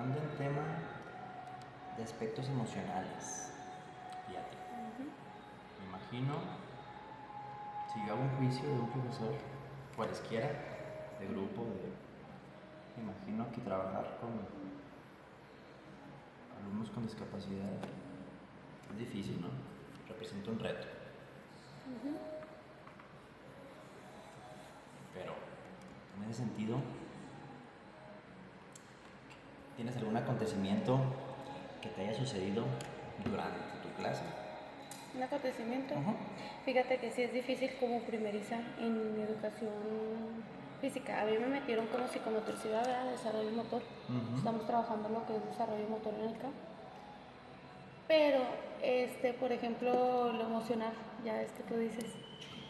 hablando en tema de aspectos emocionales, fíjate, me imagino, si yo hago un juicio de un profesor, cualesquiera, de grupo, me imagino que trabajar con alumnos con discapacidad es difícil, ¿no? Representa un reto. Pero, en ese sentido, ¿tienes algún acontecimiento que te haya sucedido durante tu clase? ¿Un acontecimiento? Fíjate que sí es difícil como primeriza en educación física. A mí me metieron como psicomotricidad, ¿verdad? Desarrollo motor. Estamos trabajando lo que es desarrollo motor en el campo. Pero, por ejemplo, lo emocional, ya es que tú dices,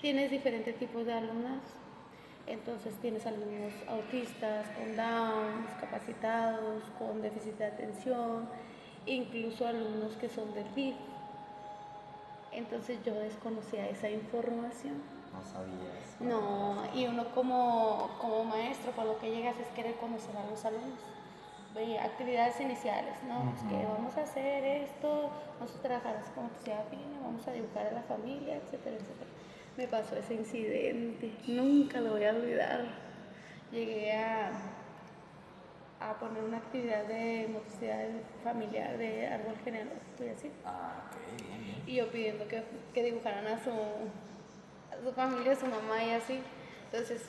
tienes diferentes tipos de alumnos. Entonces tienes alumnos autistas, con Down, discapacitados, con déficit de atención, incluso alumnos que son del DIF. Entonces yo desconocía esa información. No sabías. No, y uno como maestro, por lo que llegas es querer conocer a los alumnos. Actividades iniciales, ¿no? Pues que vamos a hacer esto, vamos a trabajar así como que sea fina, vamos a dibujar a la familia, etcétera, etcétera. Me pasó ese incidente, nunca lo voy a olvidar. Llegué a poner una actividad de motricidad familiar de árbol genealógico y así. Ah, ok, bien, bien. Y yo pidiendo que dibujaran a su familia, a su mamá y así. Entonces,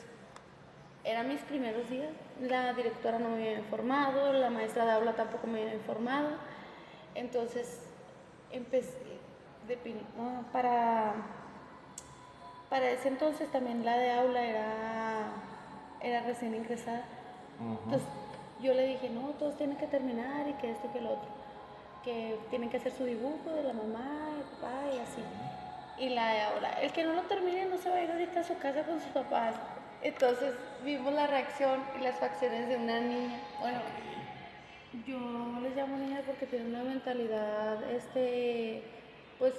eran mis primeros días. La directora no me había informado, la maestra de aula tampoco me había informado. Entonces, empecé para ese entonces también la de aula era recién ingresada. Entonces, yo le dije, no, todos tienen que terminar y que esto y que lo otro. Que tienen que hacer su dibujo de la mamá, el papá y así. Y la de ahora, el que no lo termine no se va a ir ahorita a su casa con sus papás. Entonces vimos la reacción y las facciones de una niña. Bueno, yo les llamo niñas porque tienen una mentalidad, pues,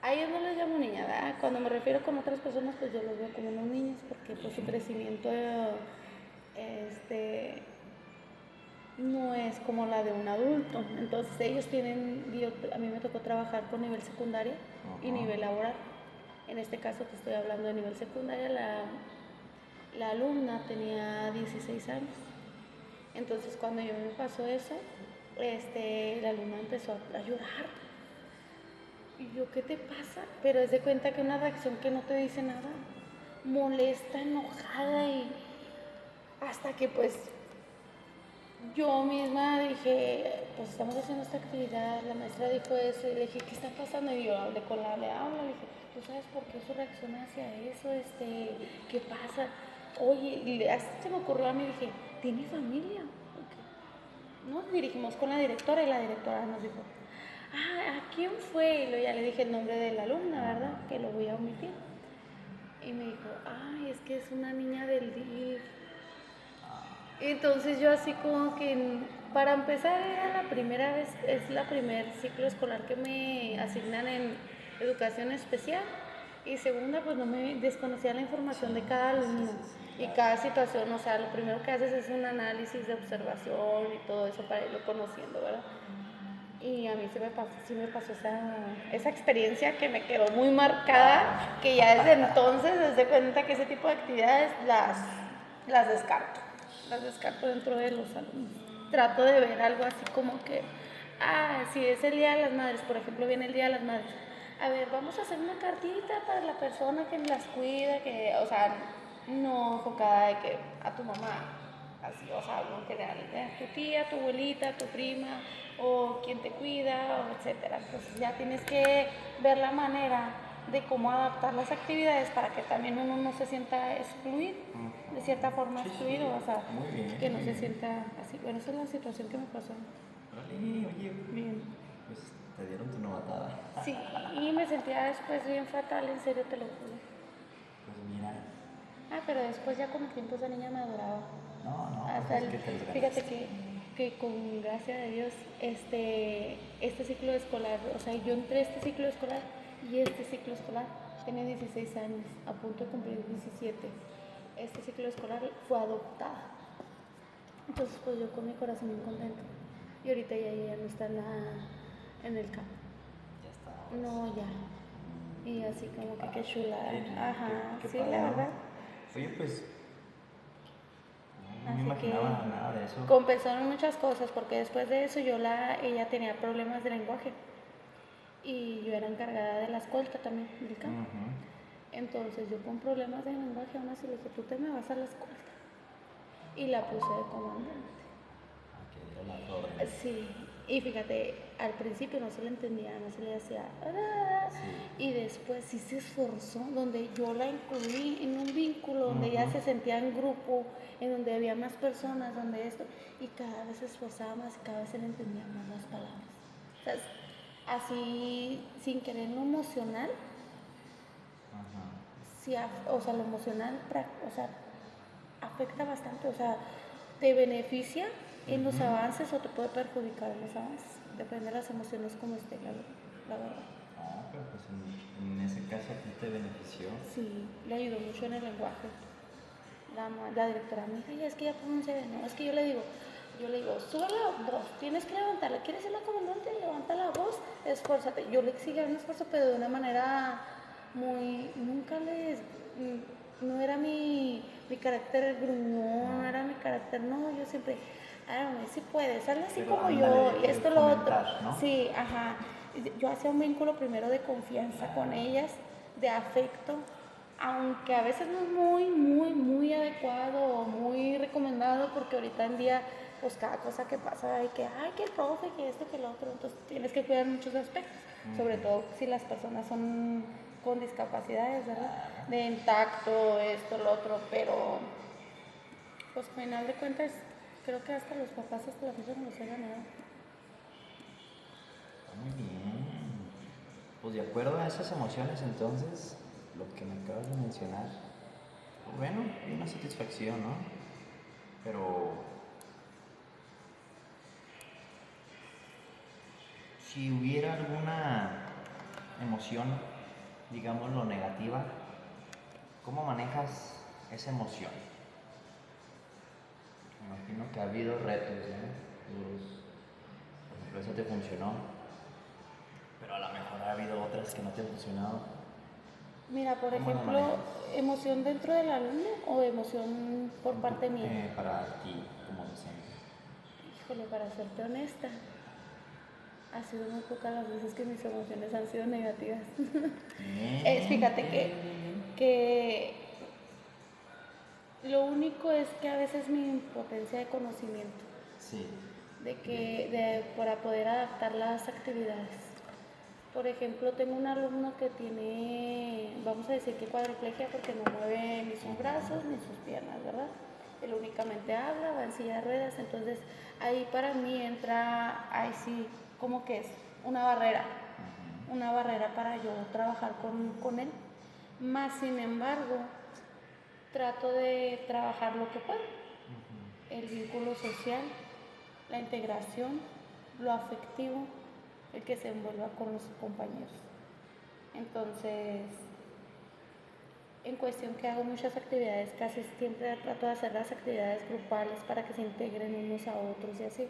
a ellos no les llamo niña, ¿verdad? Cuando me refiero con otras personas, pues yo los veo como unos niños porque pues su crecimiento, no es como la de un adulto. Entonces ellos a mí me tocó trabajar con nivel secundaria y nivel laboral. En este caso te estoy hablando de nivel secundaria, la alumna tenía 16 años. Entonces cuando yo me pasó eso, la alumna empezó a llorar. Y yo, ¿qué te pasa? Pero es de cuenta que una reacción que no te dice nada, molesta, enojada y hasta que pues yo misma dije, pues estamos haciendo esta actividad, la maestra dijo eso, y le dije, ¿qué está pasando? Y yo hablé con la le hablo, le dije, ¿tú sabes por qué su reacción hacia eso? ¿Qué pasa? Oye, y hasta se me ocurrió a mí, dije, ¿tiene familia? Okay. Nos dirigimos con la directora y la directora nos dijo, ¿a quién fue? Y luego ya le dije el nombre de la alumna, ¿verdad? Que lo voy a omitir. Y me dijo, es que es una niña del DIF. Entonces yo así como que, para empezar, era la primera vez, es la primer ciclo escolar que me asignan en educación especial. Y segunda, pues no me desconocía la información de cada alumno y cada situación. O sea, lo primero que haces es un análisis de observación y todo eso para irlo conociendo, ¿verdad? Y a mí sí me pasó esa experiencia que me quedó muy marcada, que ya desde entonces, desde cuenta que ese tipo de actividades las descarto. Las descarto dentro de los alumnos. Trato de ver algo así como que, si es el Día de las Madres, por ejemplo, viene el Día de las Madres. A ver, vamos a hacer una cartita para la persona que las cuida, o sea, no enfocada de que a tu mamá, así, o sea, algo en general, tu tía, tu abuelita, tu prima, o quien te cuida, o etcétera. Entonces ya tienes que ver la manera de cómo adaptar las actividades para que también uno no se sienta excluido, de cierta forma excluido, o sea, que no se sienta así. Bueno, esa es la situación que me pasó. Oye, Bien. pues te dieron tu novatada. Sí, y me sentía después bien fatal, en serio te lo juro. Pues mira. Pero después ya con el tiempo esa niña me adoraba. No, Hasta pues es que te los fíjate ganaste. que con gracia de Dios, este ciclo escolar, o sea, yo entré a este ciclo escolar y este ciclo escolar tenía 16 años, a punto de cumplir 17. Este ciclo escolar fue adoptada. Entonces pues yo con mi corazón muy contento. Y ahorita ya no está en el campo. Ya está. No, ya. Y así como que qué chula. Ajá, Qué sí, padre, la ¿no? verdad. Oye, pues no me Así imaginaba que nada de eso. compensaron muchas cosas porque después de eso ella tenía problemas de lenguaje y yo era encargada de la escolta también del campo. Ujú. Entonces yo con problemas de lenguaje aún así le dije, tú te me vas a la escolta. Y la puse de comandante. A que diera las órdenes. Sí, y fíjate, al principio no se le entendía, no se le hacía. "Ah", Sí. y después sí se esforzó, donde yo la incluí en un vínculo, donde ella Ujú. se sentía en grupo, en donde había más personas, donde esto, y cada vez se esforzaba más y cada vez se le entendían más las palabras. O sea, así, sin querer lo emocional, Ajá. sí, o sea, lo emocional, o sea, afecta bastante, o sea, te beneficia en los Ujú. avances o te puede perjudicar en los avances, depende de las emociones como esté, la verdad. No, pero pues en ese caso a ti te benefició. Sí, le ayudó mucho en el lenguaje. La directora me dijo, es que ya pronuncia bien, no, es que yo le digo, sube la voz, tienes que levantarla, ¿quieres ser la comandante? Levanta la voz, esfuérzate. Yo le exigía un esfuerzo, pero de una manera nunca no era mi carácter gruñón, no era mi carácter, no, yo siempre, sí puedes, hazlo así Pero como ándale, yo, y de esto lo otro. fomentar, ¿no? Sí, ajá. Yo hacía un vínculo primero de confianza con ellas, de afecto, aunque a veces no es muy adecuado o muy recomendado, porque ahorita en día, pues cada cosa que pasa, hay que el profe, que esto, que lo otro, entonces tienes que cuidar muchos aspectos, sobre todo si las personas son con discapacidades, ¿verdad? De tacto, esto, lo otro, pero pues al final de cuentas, creo que hasta los papás hasta la fecha no los he ganado. Está muy bien. Pues de acuerdo a esas emociones, entonces, lo que me acabas de mencionar, pues bueno, hay una satisfacción, ¿no? Pero si hubiera alguna emoción, digámoslo, negativa, ¿cómo manejas esa emoción? Me imagino que ha habido retos, ¿no? Por ejemplo, eso te funcionó, pero a lo mejor ha habido otras que no te han funcionado. Mira, por ¿Cómo las ejemplo, manejas? emoción dentro del alumno o emoción por parte mía. Para ti como docente. Híjole, para serte honesta, ha sido muy pocas las veces que mis emociones han sido negativas. Fíjate que lo único es que a veces mi impotencia de conocimiento, Sí. para poder adaptar las actividades. Por ejemplo, tengo un alumno que tiene, vamos a decir que cuadriplegia porque no mueve ni sus brazos ni sus piernas, ¿verdad? Él únicamente habla, va en silla de ruedas, entonces ahí para mí entra, ahí sí, como que es una barrera para yo trabajar con él. Más sin embargo, trato de trabajar lo que puedo, el vínculo social, la integración, lo afectivo, el que se envuelva con los compañeros. Entonces, en cuestión que hago muchas actividades, casi siempre trato de hacer las actividades grupales para que se integren unos a otros y así.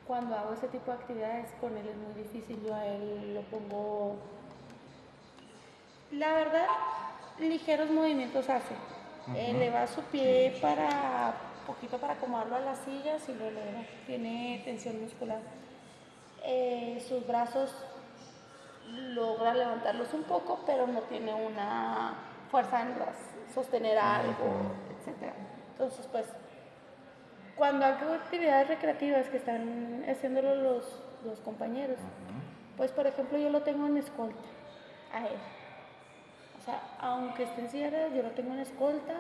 Cuando hago ese tipo de actividades con él es muy difícil, yo a él lo pongo, la verdad, ligeros movimientos hace. Eleva su pie para poquito para acomodarlo a las sillas y lo eleva. Tiene tensión muscular. Sus brazos logra levantarlos un poco, pero no tiene una fuerza en sostener algo, etc. Entonces, pues, cuando hago actividades recreativas que están haciéndolo los compañeros, pues, por ejemplo, yo lo tengo en escolta a él. O sea, aunque esté en silla de ruedas, yo lo tengo en escolta.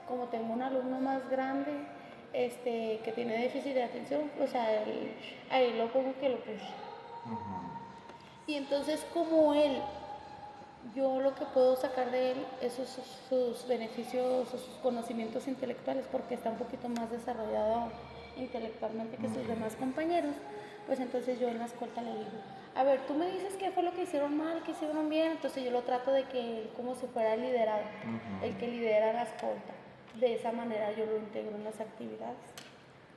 Como tengo un alumno más grande que tiene déficit de atención, pues a él lo pongo que lo push. Y entonces como él, yo lo que puedo sacar de él es sus beneficios, sus conocimientos intelectuales, porque está un poquito más desarrollado intelectualmente que sus demás compañeros, pues entonces yo en la escolta le digo, a ver, tú me dices qué fue lo que hicieron mal, qué hicieron bien, entonces yo lo trato de que él como si fuera el liderado, el que lidera la escolta. De esa manera yo lo integro en las actividades,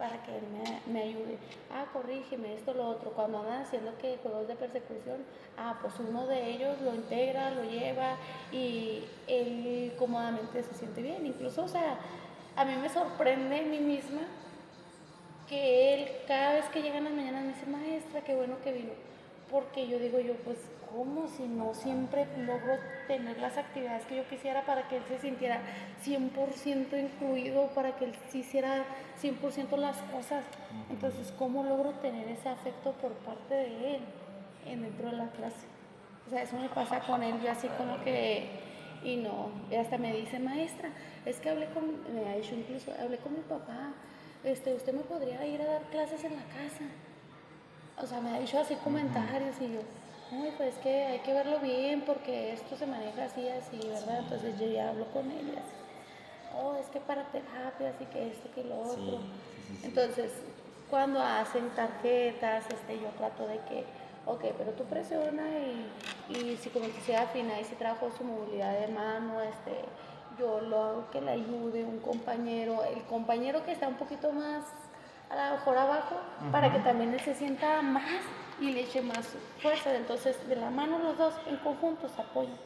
para que él me ayude. Corrígeme esto, lo otro. Cuando andan haciendo que juegos de persecución, pues uno de ellos lo integra, lo lleva y él cómodamente se siente bien. Incluso, o sea, a mí me sorprende a mí misma que él cada vez que llega en las mañanas me dice, maestra, qué bueno que vino. Porque yo digo pues, ¿cómo si no siempre logro tener las actividades que yo quisiera para que él se sintiera 100% incluido, para que él sí hiciera 100% las cosas? Entonces, ¿cómo logro tener ese afecto por parte de él dentro de la clase? O sea, eso me pasa con él, yo así como que, y no, y hasta me dice, maestra, es que me ha dicho incluso, hablé con mi papá, usted me podría ir a dar clases en la casa. O sea, me ha dicho así comentarios y yo, uy, pues es que hay que verlo bien porque esto se maneja así, así, ¿verdad? Entonces yo ya hablo con él y así, es que para terapias y que esto, que lo otro. Sí. Entonces, cuando hacen tarjetas, yo trato de que, ok, pero tú presiona y si como que sea afina y si trabajo su movilidad de mano, yo lo hago que le ayude un compañero, el compañero que está un poquito más a lo mejor abajo, para que también él se sienta más y le eche más fuerza. Entonces, de la mano los dos en conjunto se apoyan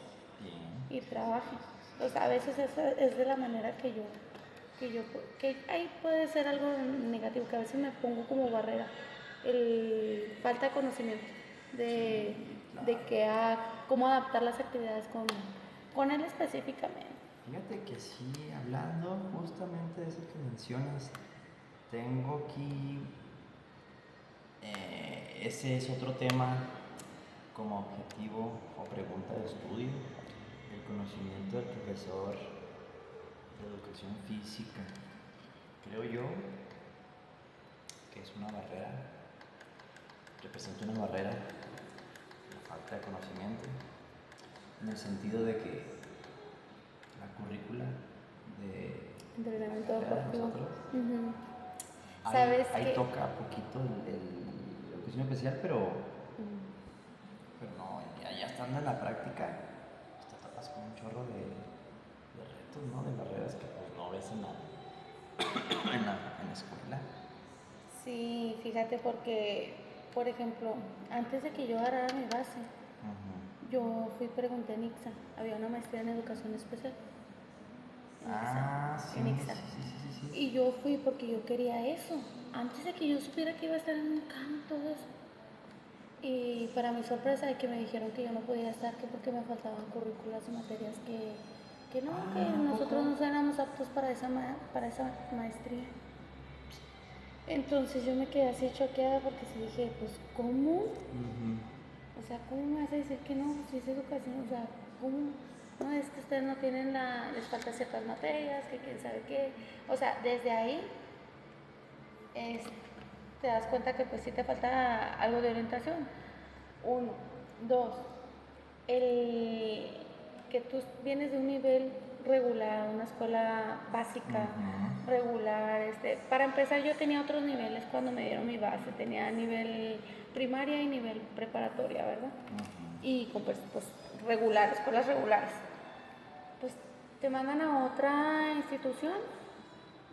y trabajan. Entonces, a veces es de la manera que ahí puede ser algo negativo, que a veces me pongo como barrera, el falta de conocimiento de cómo adaptar las actividades con él específicamente. Fíjate que sí, hablando justamente de eso que mencionas, tengo aquí, ese es otro tema como objetivo o pregunta de estudio, el conocimiento del profesor de educación física. Creo yo que es una barrera, representa una barrera, la falta de conocimiento, en el sentido de que la currícula de entrenamiento de deportivo. nosotros, ¿Sabes ahí qué? toca poquito la educación especial, pero no, ya estando en la práctica, pues te topas con un chorro de retos, ¿no? De barreras que pues no ves en la escuela. Sí, fíjate porque, por ejemplo, antes de que yo agarrara mi base, yo fui y pregunté en ICSA, había una maestría en educación especial. En ICSA. Sí. Y yo fui porque yo quería eso, antes de que yo supiera que iba a estar en un campo, todo eso. Y para mi sorpresa, de que me dijeron que yo no podía estar, que porque me faltaban currículas y materias que nosotros no éramos aptos para esa maestría. Entonces yo me quedé así choqueada porque sí dije, pues, ¿cómo? O sea, ¿cómo me vas a decir que no? Si es educación, o sea, ¿cómo? No, es que ustedes no tienen les falta ciertas materias, que quién sabe qué. O sea, desde ahí te das cuenta que pues sí te falta algo de orientación. Uno, dos, que tú vienes de un nivel regular, una escuela básica, regular. Para empezar, yo tenía otros niveles cuando me dieron mi base, tenía nivel primaria y nivel preparatoria, ¿verdad? Y pues regular, escuelas regulares. Pues te mandan a otra institución,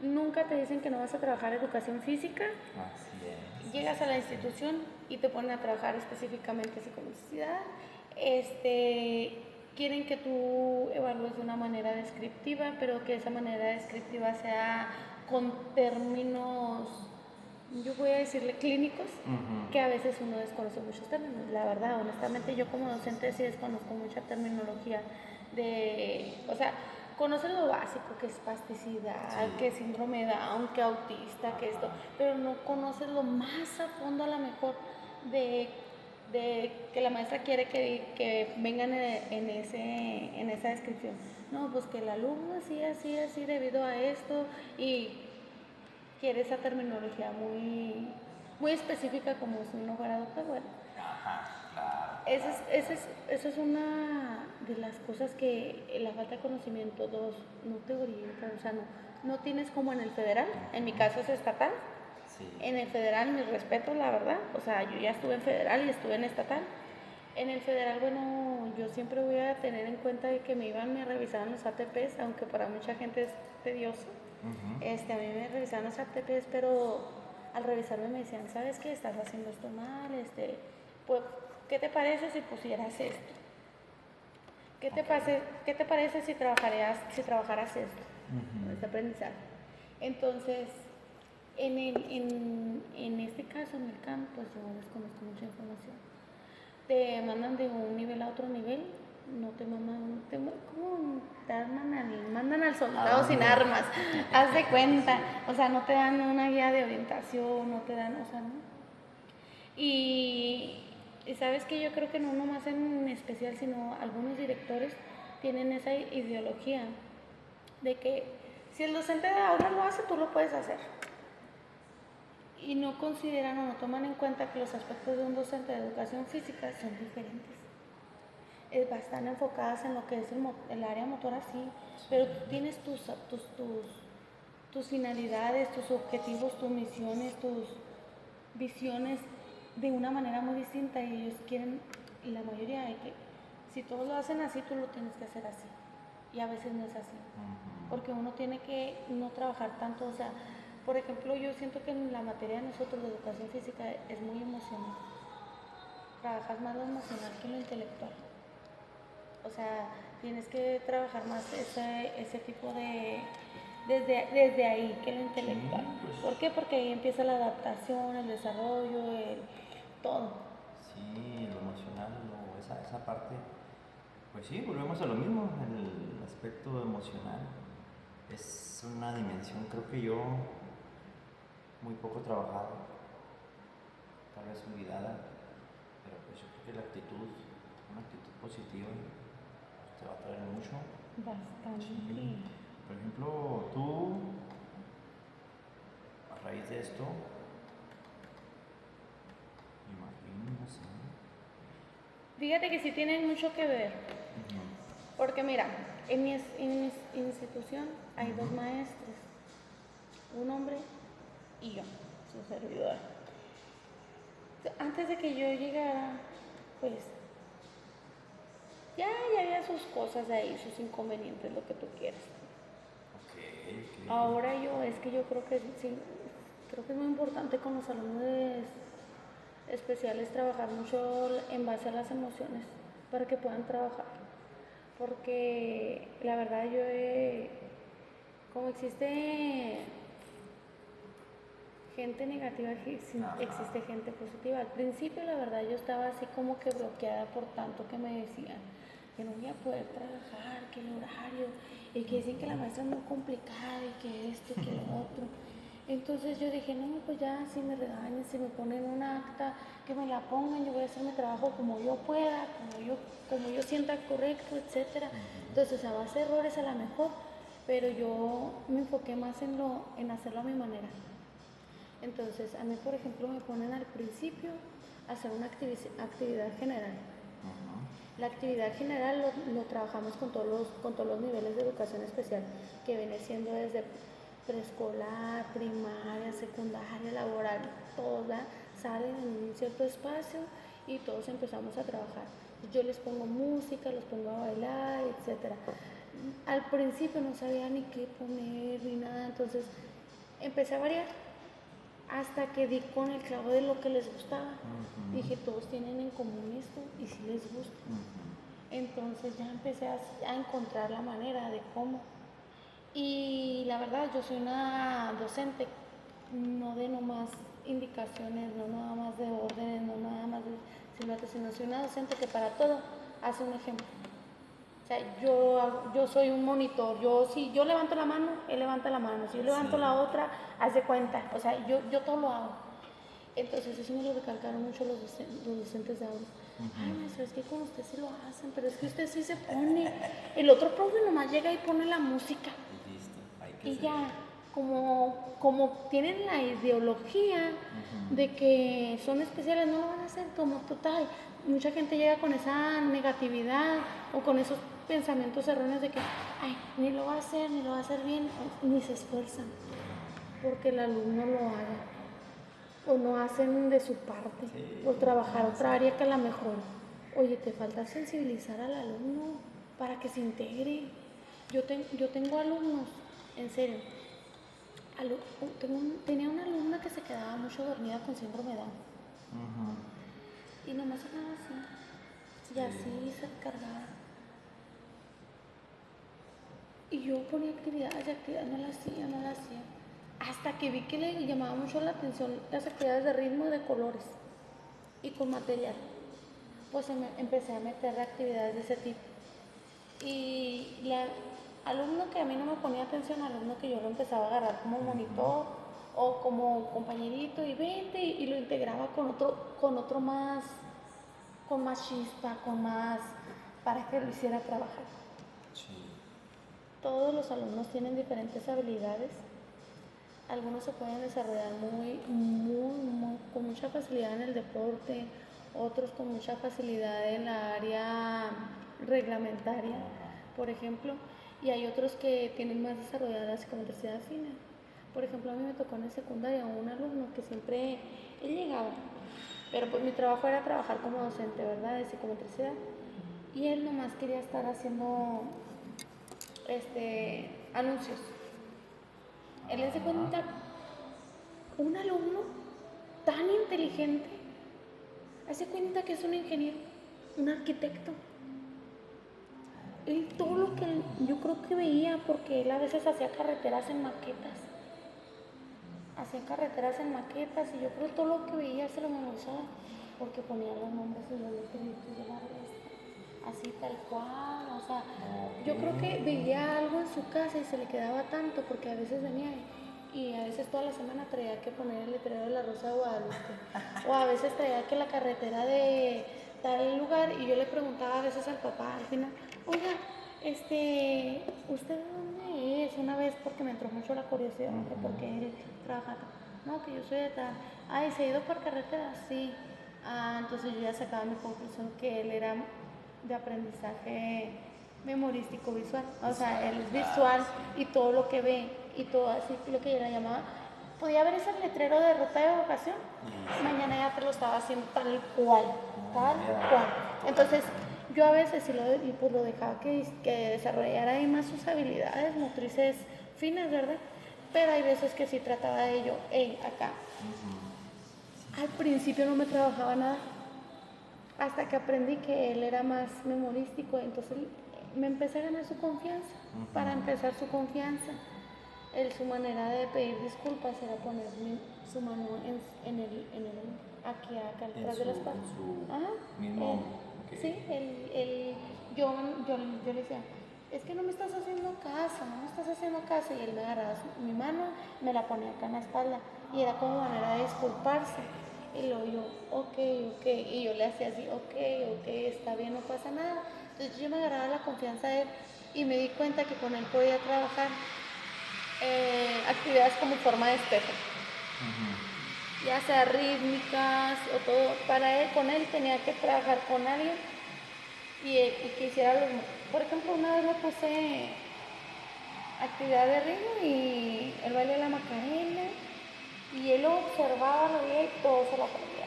nunca te dicen que no vas a trabajar educación física. Así es. Llegas a la institución y te ponen a trabajar específicamente psicomotricidad. Quieren que tú evalúes de una manera descriptiva, pero que esa manera descriptiva sea con términos, yo voy a decirle clínicos, que a veces uno desconoce muchos términos. La verdad, honestamente, yo como docente sí desconozco mucha terminología o sea, conoces lo básico, que es espasticidad, que es síndrome de Down, que autista, que esto, pero no conoces lo más a fondo a lo mejor de que la maestra quiere que vengan en esa descripción. No, pues que el alumno así debido a esto, y quiere esa terminología muy específica como si uno fuera doctor. Bueno, esa es una de las cosas que la falta de conocimiento. Dos, no te orientan, o sea, no tienes como en el federal, en mi caso es estatal. En el federal, mi respeto, la verdad, o sea, yo ya estuve en federal y estuve en estatal. En el federal, bueno, yo siempre voy a tener en cuenta de que me revisaban los ATPs, aunque para mucha gente es tedioso. Ujú. A mí me revisaron las aptitudes, pero al revisarme me decían, ¿sabes qué? Estás haciendo esto mal, pues, ¿qué te parece si pusieras esto? Ok. ¿Qué te parece si trabajaras esto? Este Ujú. aprendizaje. Entonces, en este caso, en el campo, pues yo desconozco mucha información. Te mandan de un nivel a otro nivel, no te mandan, ¿cómo? Mandan al ¿A soldado sin dónde? armas, haz de cuenta, Sí. o sea, no te dan una guía de orientación, no te dan, o sea, no. Y, y sabes que yo creo que no nomás en especial, sino algunos directores tienen esa ideología de que si el docente de aula lo hace, tú lo puedes hacer. Y no consideran o no toman en cuenta que los aspectos de un docente de educación física son diferentes. Están enfocadas en lo que es el área motora, sí, Sí. pero tú tienes tus finalidades, tus objetivos, tus misiones, tus visiones de una manera muy distinta y ellos quieren, y la mayoría de que si todos lo hacen así, tú lo tienes que hacer así. Y a veces no es así, Ujú. porque uno tiene que no trabajar tanto, o sea, por ejemplo, yo siento que en la materia de nosotros de educación física es muy emocional. Trabajas más lo emocional que lo intelectual. O sea, tienes que trabajar más ese tipo de... desde ahí que lo intelectual. Sí, pues ¿Por qué? Porque ahí empieza la adaptación, el desarrollo, todo. sí, lo emocional, esa parte, pues sí, volvemos a lo mismo, el aspecto emocional es una dimensión, creo que yo, muy poco trabajado, tal vez olvidada, pero pues yo creo que la actitud, una actitud positiva, pues, te va a traer mucho. Bastante. Sí, por ejemplo, tú, a raíz de esto, me imagino, no sé. Fíjate que sí tienen mucho que ver. Ujú. Porque mira, en mi institución hay dos Ujú. maestros, un hombre y yo, su servidora. Antes de que yo llegara, pues ya había sus cosas ahí, sus inconvenientes, lo que tú quieras. Ok, ok. Ahora es que yo creo que sí, creo que es muy importante con los alumnos especiales trabajar mucho en base a las emociones para que puedan trabajar. Porque la verdad como existe gente negativa, Ajá. existe gente positiva. Al principio la verdad yo estaba así como que bloqueada por tanto que me decían que no iba a poder trabajar, que el horario, y que dicen que la maestra es muy complicada y que esto y que lo otro. Entonces yo dije, no, pues ya si me regañan, si me ponen una acta, que me la pongan, yo voy a hacer mi trabajo como yo pueda, como yo sienta correcto, etcétera. Entonces, o sea, va a ser errores a lo mejor, pero yo me enfoqué más en hacerlo a mi manera. Entonces, a mí, por ejemplo, me ponen al principio a hacer una actividad general. Ujú. La actividad general lo trabajamos con todos los niveles de educación especial, que viene siendo desde preescolar, primaria, secundaria, laboral, todos salen en un cierto espacio y todos empezamos a trabajar. Yo les pongo música, los pongo a bailar, etc. Al principio no sabía ni qué poner ni nada, entonces empecé a variar hasta que di con el clavo de lo que les gustaba. Ujú. Dije, todos tienen en común esto y si les gusta. Ujú. Entonces ya empecé a encontrar la manera de cómo. Y la verdad, yo soy una docente, no de nomás indicaciones, no nada más de órdenes, no nada más de silbatos, sino soy una docente que para todo hace un ejemplo. O sea, yo soy un monitor. Si yo levanto la mano, él levanta la mano. Si yo levanto Sí. la otra, haz de cuenta. O sea, yo todo lo hago. Entonces, eso me lo recalcaron mucho los docentes de aula. Ay, Ujú. maestra, es que con usted sí lo hacen, pero es que usted sí se pone. El otro profe nomás llega y pone la música. Y listo, hay que Y seguir. ya, como tienen la ideología Ujú. de que son especiales, no lo van a hacer como total. Mucha gente llega con esa negatividad o con esos pensamientos erróneos de que, ay, ni lo va a hacer, ni lo va a hacer bien, ni se esfuerzan porque el alumno lo haga. O no hacen de su parte por Sí, no trabajar quieren otra hacer. área que a lo mejor, oye, te falta sensibilizar al alumno para que se integre. Yo tengo alumnos, en serio, tenía una alumna que se quedaba mucho dormida con síndrome de Down. Ujú. Y nomás hablaba así. Y Sí. así se cargaba. Y yo ponía actividades y actividades, no la hacía. Hasta que vi que le llamaba mucho la atención las actividades de ritmo y de colores. Y con material. Pues empecé a meter actividades de ese tipo. Y alumno que a mí no me ponía atención, alumno que yo lo empezaba a agarrar como monitor o como compañerito y vente, y lo integraba con otro más, con más chispa, con más, para que lo hiciera trabajar. Sí. Todos los alumnos tienen diferentes habilidades. Algunos se pueden desarrollar con mucha facilidad en el deporte, otros con mucha facilidad en la área reglamentaria, por ejemplo, y hay otros que tienen más desarrollada la psicomotricidad fina. Por ejemplo, a mí me tocó en secundaria un alumno que siempre, él llegaba, pero pues mi trabajo era trabajar como docente, ¿verdad?, de psicomotricidad, y él nomás quería estar haciendo anuncios. Él se cuenta, un alumno tan inteligente, hace cuenta que es un ingeniero, un arquitecto. Él todo lo que yo creo que veía, porque él a veces hacía carreteras en maquetas. Y yo creo que todo lo que veía se lo memorizaba, porque ponía los nombres y los letteritos de la resta, así tal cual. O sea, yo creo que veía algo en su casa y se le quedaba tanto, porque a veces venía y a veces toda la semana traía que poner el letrero de la Rosa de Guadalupe, o a veces traía que la carretera de tal lugar, y yo le preguntaba a veces al papá al final, oiga, ¿usted de dónde es? Una vez, porque me entró mucho la curiosidad, porque él trabaja acá. No, que yo soy de tal. Ay, ¿se ha ido por carretera? Sí. Entonces yo ya sacaba mi conclusión que él era de aprendizaje memorístico visual. O sea, él es visual y todo lo que ve y todo así, lo que ella llamaba. Podía ver ese letrero de ruta de evocación. Mañana ya te lo estaba haciendo tal cual. Entonces, yo a veces sí lo dejaba que desarrollara ahí más sus habilidades motrices finas, ¿verdad? Pero hay veces que sí trataba de ello, acá. Al principio no me trabajaba nada, hasta que aprendí que él era más memorístico, entonces me empecé a ganar su confianza. Para empezar su confianza, su manera de pedir disculpas era poner su mano aquí atrás de la espalda. Sí, yo le decía, es que no me estás haciendo caso, y él me agarraba mi mano, me la ponía acá en la espalda, y era como manera de disculparse. Y luego yo, ok, y yo le hacía así, ok, está bien, no pasa nada. Entonces yo me agarraba la confianza de él y me di cuenta que con él podía trabajar actividades como forma de espejo, ya sea rítmicas o todo. Con él tenía que trabajar con alguien y que hiciera por ejemplo, una vez le puse actividad de ritmo y el baile de la Macarena, y él lo observaba, lo veía y todo se lo aprendía.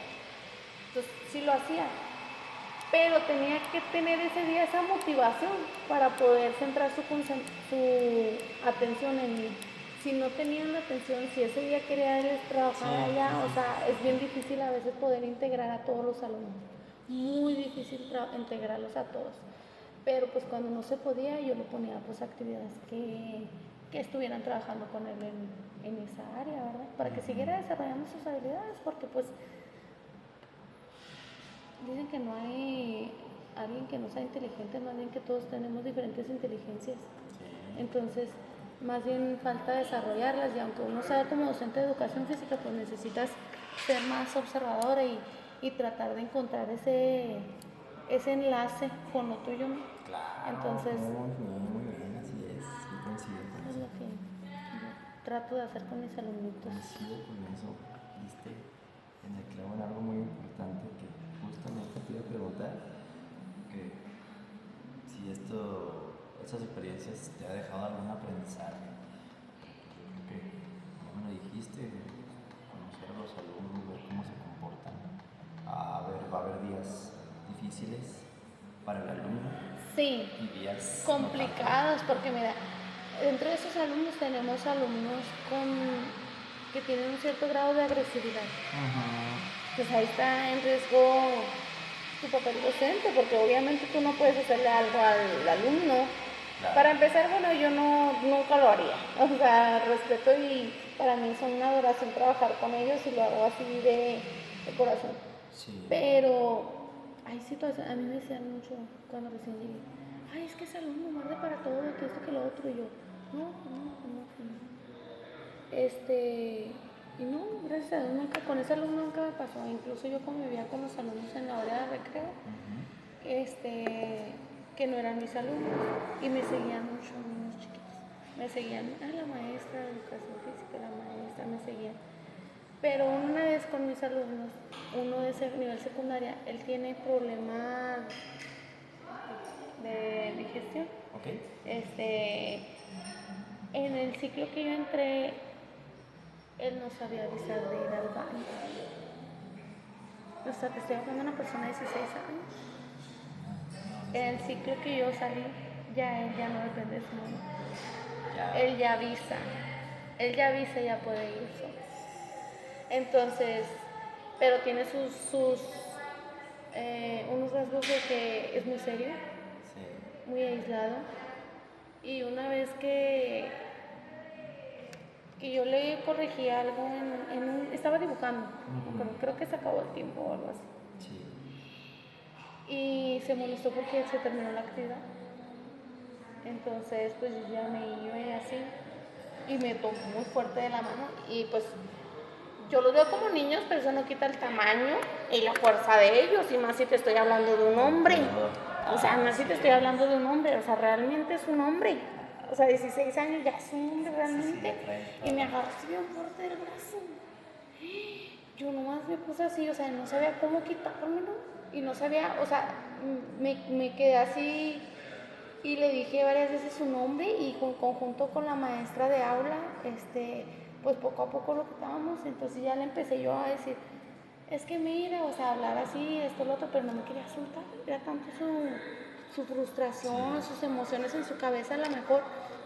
Entonces sí lo hacía, pero tenía que tener ese día esa motivación para poder centrar su atención en mí. Si no tenían la atención, si ese día quería él trabajar allá, o sea, es bien difícil a veces poder integrar a todos los alumnos. Muy difícil integrarlos a todos. Pero pues cuando no se podía, yo le ponía pues actividades que estuvieran trabajando con él en esa área, ¿verdad? Para que siguiera desarrollando sus habilidades, porque pues dicen que no hay alguien que no sea inteligente, más bien que todos tenemos diferentes inteligencias. Entonces, más bien falta desarrollarlas, y aunque uno sea como docente de educación física, pues necesitas ser más observadora y tratar de encontrar ese enlace con lo tuyo. Claro. Entonces, muy bien, así es. Yo coincido con es eso. lo que yo trato de hacer con mis alumnitos. Coincido con eso. Viste en el clavo en algo muy importante que justamente te iba a preguntar, que si estas experiencias te ha dejado algún aprendizaje. Yo creo que ya me lo dijiste, conocer a los alumnos, ver cómo se comportan. Va a haber días difíciles para el alumno. Sí, Y días complicados, porque mira, Dentro de esos alumnos tenemos alumnos que tienen un cierto grado de agresividad. Pues ahí está en riesgo tu papel docente, porque obviamente tú no puedes hacerle algo al alumno. Claro. Para empezar, bueno, yo nunca lo haría. O sea, respeto y para mí es una adoración trabajar con ellos y lo hago así de corazón. Sí. Pero hay situaciones, a mí me decían mucho cuando recién llegué, ay, es que ese alumno muerde para todo, que esto, que lo otro, y yo, no. Y no, gracias a Dios, nunca, con ese alumno nunca me pasó. Incluso yo convivía con los alumnos en la hora de recreo, que no eran mis alumnos, y me seguían mucho niños chiquitos. Me seguían, la maestra de educación física, la maestra, me seguían. Pero una vez con mis alumnos, uno de ese nivel secundaria, él tiene problemas de digestión. Okay. En el ciclo que yo entré, él no sabía avisar de ir al baño. O sea, te estoy hablando de una persona de 16 años. En el ciclo que yo salí, él ya no depende de su mamá. Él ya avisa. Él ya avisa y ya puede ir solo. Entonces, pero tiene unos rasgos de que es muy serio, sí, muy aislado. Y una vez que yo le corregí algo estaba dibujando, creo que se acabó el tiempo o algo así. Sí. Y se molestó porque se terminó la actividad. Entonces, pues yo ya me iba así y me tomó muy fuerte de la mano y pues yo los veo como niños, pero eso no quita el tamaño y la fuerza de ellos, y más si te estoy hablando de un hombre. O sea, más si te estoy hablando de un hombre, o sea, realmente es un hombre. O sea, 16 años ya es un hombre realmente. Y me agarró así bien fuerte del brazo. Yo nomás me puse así, o sea, no sabía cómo quitármelo. Y no sabía, o sea, me quedé así y le dije varias veces su nombre y conjunto con la maestra de aula, pues poco a poco lo quitábamos. Entonces ya le empecé yo a decir, es que mira, o sea, hablar así, esto, lo otro, pero no me quería soltar. Era tanto su frustración, sus emociones en su cabeza, a lo mejor,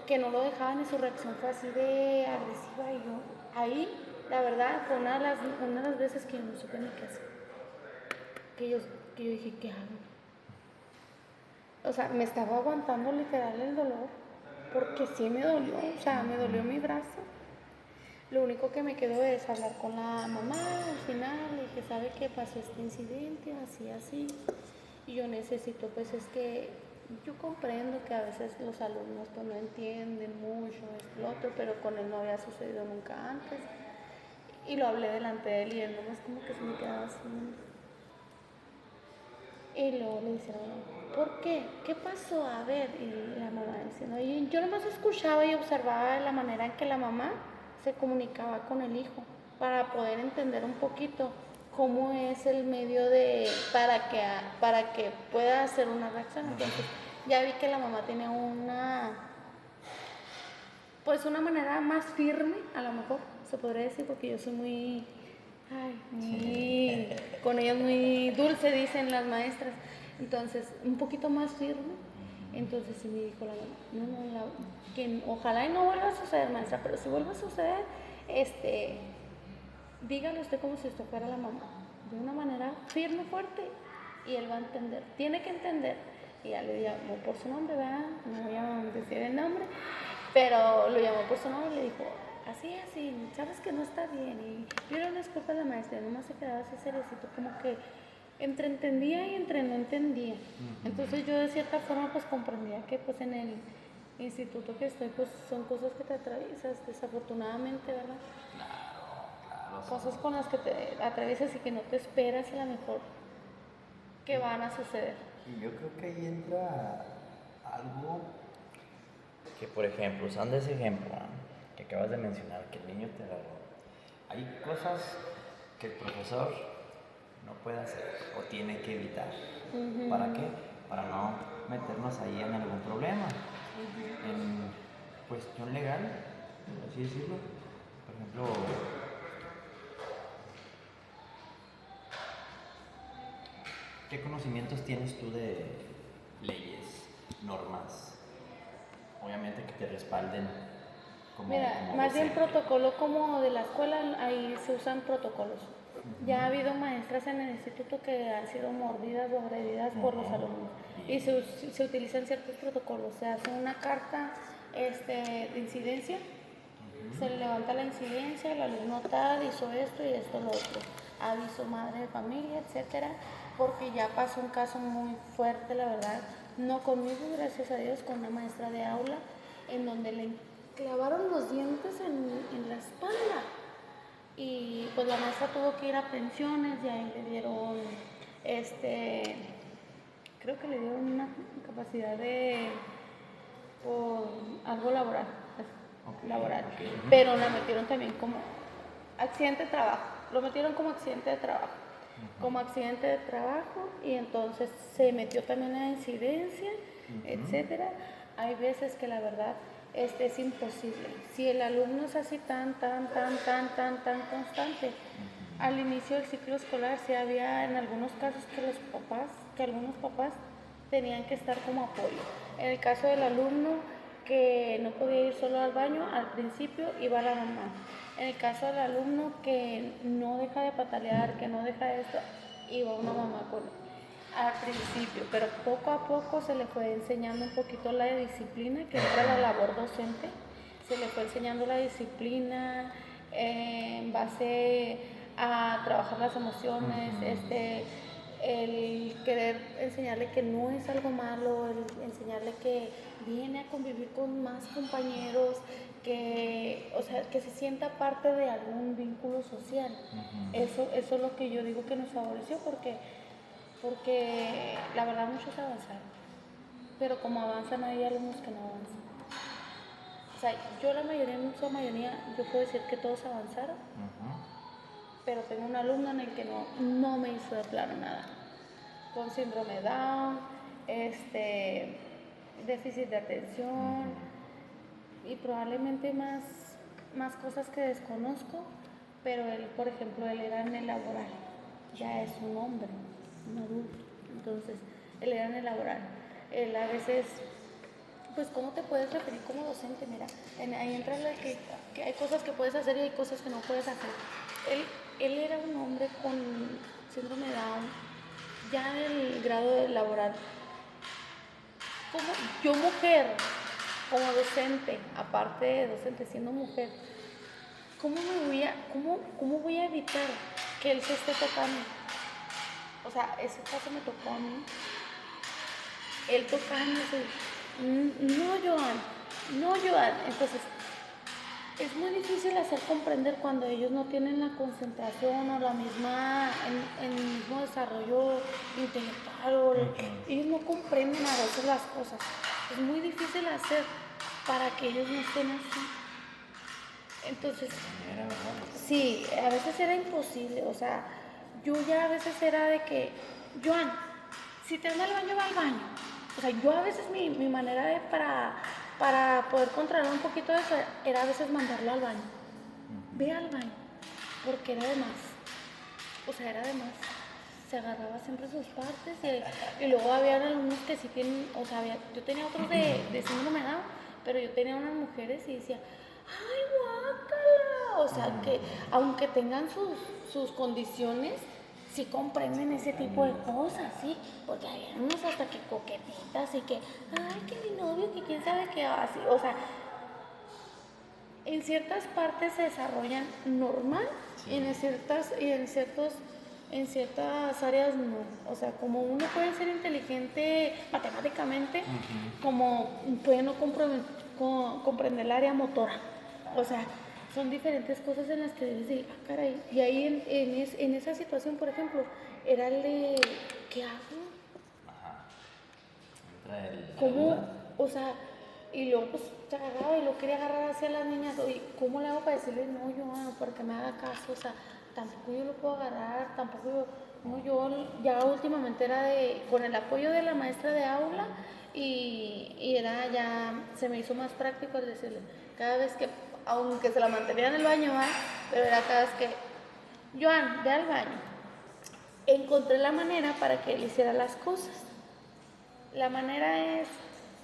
que no lo dejaban, y su reacción fue así de agresiva. Y yo, ahí, la verdad, fue una de las veces que yo no supe ni qué hacer. Que yo dije, ¿qué hago? O sea, me estaba aguantando literal el dolor, porque sí me dolió, o sea, me dolió mi brazo. Lo único que me quedó es hablar con la mamá al final. Le dije, ¿sabe qué pasó este incidente? Así. Y yo necesito, pues es que yo comprendo que a veces los alumnos pues no entienden mucho esto, lo otro, pero con él no había sucedido nunca antes. Y lo hablé delante de él y él nomás como que se me quedaba así. Y luego le dice, ¿por qué? ¿Qué pasó? A ver, y la mamá diciendo, y yo nomás escuchaba y observaba la manera en que la mamá se comunicaba con el hijo para poder entender un poquito cómo es el medio para que pueda hacer una reacción. Entonces ya vi que la mamá tiene una manera más firme, a lo mejor se podría decir, porque yo soy muy con ella muy dulce, dicen las maestras. Entonces, un poquito más firme. Entonces sí me dijo la mamá, que ojalá y no vuelva a suceder, maestra, pero si vuelve a suceder, dígale usted como si usted fuera la mamá, de una manera firme, fuerte, y él va a entender, tiene que entender. Y ya le llamó por su nombre, ¿verdad? No voy a decir el nombre, pero lo llamó por su nombre y le dijo, así, sabes que no está bien. Y yo era una disculpa a la maestra, nomás se quedaba así seriecito, como que entre entendía y entre no entendía. Entonces yo de cierta forma pues comprendía que pues en el instituto que estoy pues son cosas que te atraviesas, desafortunadamente, ¿verdad? Claro. Cosas con las que te atraviesas y que no te esperas a lo mejor que van a suceder. Y yo creo que ahí entra algo que, por ejemplo, usando ese ejemplo que acabas de mencionar, que el niño te agarró, hay cosas que el profesor no puede hacer o tiene que evitar. ¿Para qué? Para no meternos ahí en algún problema. En cuestión legal, por así decirlo. Por ejemplo, ¿qué conocimientos tienes tú de leyes, normas? obviamente que te respalden Mira, como más bien docente. protocolo como de la escuela, ahí se usan protocolos. Ya ha habido maestras en el instituto que han sido mordidas o agredidas por los alumnos y se utilizan ciertos protocolos. Se hace una carta de incidencia, se levanta la incidencia, el alumno tal hizo esto y esto lo otro, aviso madre de familia, etcétera, porque ya pasó un caso muy fuerte, la verdad, no conmigo, gracias a Dios, con una maestra de aula, en donde le clavaron los dientes en la espalda y pues la maestra tuvo que ir a pensiones y ahí le dieron, creo que le dieron una capacidad de, por algo laboral, laboral, pero la metieron también como accidente de trabajo, lo metieron como accidente de trabajo, y entonces se metió también la incidencia, etcétera. Hay veces que la verdad es imposible. Si el alumno es así tan constante, al inicio del ciclo escolar sí había en algunos casos que algunos papás tenían que estar como apoyo. En el caso del alumno que no podía ir solo al baño, al principio iba la mamá. En el caso del alumno que no deja de patalear, que no deja esto, iba una mamá con él al principio, pero poco a poco se le fue enseñando un poquito la disciplina, que era la labor docente, se le fue enseñando la disciplina en base a trabajar las emociones, el querer enseñarle que no es algo malo, el enseñarle que viene a convivir con más compañeros, que, o sea, que se sienta parte de algún vínculo social. Eso es lo que yo digo que nos favoreció porque la verdad muchos avanzaron, pero como avanzan hay alumnos que no avanzan. O sea, yo la mayoría, en su mayoría, yo puedo decir que todos avanzaron, pero tengo un alumno en el que no me hizo de plano nada. Con síndrome de Down, déficit de atención y probablemente más cosas que desconozco, pero él, por ejemplo, él era en el laboral, ya es un hombre, un adulto, entonces él era en el laboral. Él a veces, pues, ¿cómo te puedes referir como docente? Mira, ahí entra la que hay cosas que puedes hacer y hay cosas que no puedes hacer. Él era un hombre con síndrome de Down, ya en el grado de laboral. Como yo mujer, como docente, aparte de docente siendo mujer, ¿cómo voy a evitar que él se esté tocando? O sea, ese caso me tocó a mí. Él tocándose. No, Joan, no, Joan. Entonces, es muy difícil hacer comprender cuando ellos no tienen la concentración o la misma, el mismo desarrollo intelectual, o ellos no comprenden a veces las cosas. Es muy difícil hacer para que ellos no estén así. Entonces, sí, a veces era imposible, o sea, yo ya a veces era de que, Joan, si te anda al baño, va al baño. O sea, yo a veces mi manera de para poder controlar un poquito de eso era a veces mandarlo al baño. Ve al baño, porque era de más. O sea, era de más. Se agarraba siempre sus partes y luego había alumnos que sí tienen, o sea, yo tenía otros de síndrome de Down, pero yo tenía unas mujeres y decía, ¡ay, guácala! O sea, que aunque tengan sus condiciones, sí comprenden ese tipo de cosas, ¿sí? Porque había unos hasta que coquetitas y que, ¡ay, que mi novio, que quién sabe qué así! O sea, en ciertas partes se desarrollan normal y en ciertas áreas no. O sea, como uno puede ser inteligente matemáticamente, como puede no comprender el área motora. O sea, son diferentes cosas en las que debes decir, ah, caray. Y ahí en esa situación, por ejemplo, era el de, ¿qué hago? ¿Cómo? O sea, y luego pues se agarraba y lo quería agarrar hacia las niñas. Oye, ¿cómo le hago para decirle no, yo, para que me haga caso? O sea, tampoco yo lo puedo agarrar, tampoco yo, no, yo ya últimamente era con el apoyo de la maestra de aula y era ya, se me hizo más práctico el decirle, cada vez que, aunque se la mantenía en el baño, pero era cada vez que, Joan, ve al baño. Encontré la manera para que él hiciera las cosas. La manera es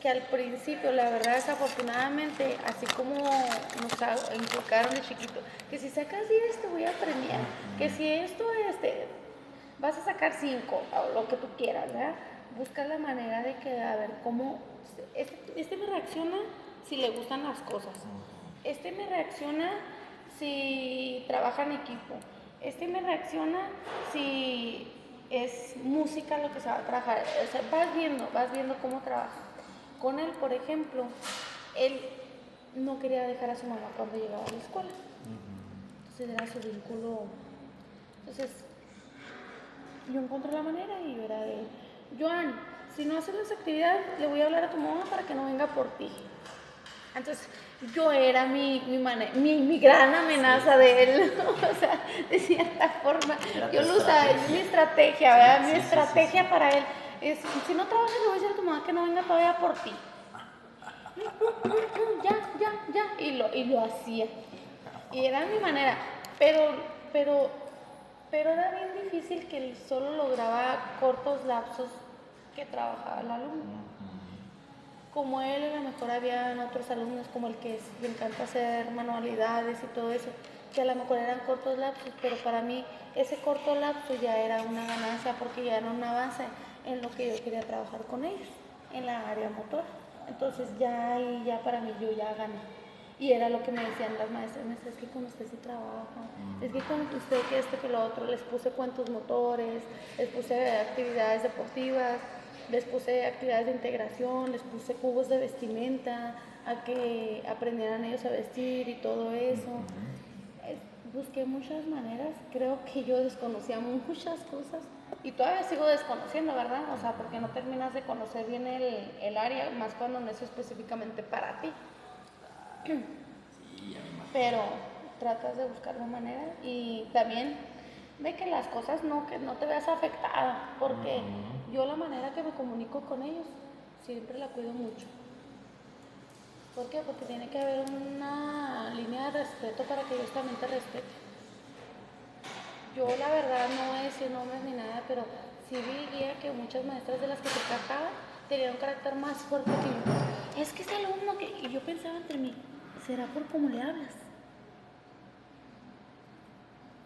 que al principio, la verdad, desafortunadamente, así como nos inculcaron de chiquito, que si sacas 10 te voy a premiar, que si esto, vas a sacar 5 o lo que tú quieras, ¿verdad? Busca la manera de que, a ver, cómo, me reacciona si le gustan las cosas, me reacciona si trabaja en equipo, me reacciona si es música lo que se va a trabajar, o sea, vas viendo cómo trabaja. Con él, por ejemplo, él no quería dejar a su mamá cuando llegaba a la escuela, entonces era su vínculo. Entonces yo encontré la manera y yo era de, Joan, si no haces las actividades, le voy a hablar a tu mamá para que no venga por ti. Entonces yo era mi gran amenaza de él, o sea, de cierta forma. Yo lo usaba, es mi estrategia, ¿verdad? Mi estrategia para él es, si no trabajas, le voy a decir a tu mamá que no venga todavía por ti. Ya, y lo hacía. Y era mi manera, pero era bien difícil que él solo lograba cortos lapsos que trabajaba el alumno. Como él, a lo mejor había otros alumnos como el que le encanta hacer manualidades y todo eso, que a lo mejor eran cortos lapsos, pero para mí ese corto lapso ya era una ganancia porque ya era una base en lo que yo quería trabajar con ellos, en la área motor. Entonces ya para mí yo ya gané. Y era lo que me decían las maestras, es que con usted sí trabaja, es que con usted que lo otro, les puse cuentos motores, les puse actividades deportivas, les puse actividades de integración, les puse cubos de vestimenta, a que aprendieran ellos a vestir y todo eso. Busqué muchas maneras, creo que yo desconocía muchas cosas y todavía sigo desconociendo, ¿verdad? O sea, porque no terminas de conocer bien el área, más cuando no es específicamente para ti. Pero tratas de buscar la manera y también de que las cosas que no te veas afectada, porque yo la manera que me comunico con ellos siempre la cuido mucho. ¿Por qué? Porque tiene que haber una línea de respeto para que ellos también te respeten. Yo la verdad no voy a decir nombres ni nada, pero sí veía que muchas maestras de las que se trataba tenían un carácter más fuerte que yo. Es que ese alumno que... Y yo pensaba entre mí, ¿será por cómo le hablas?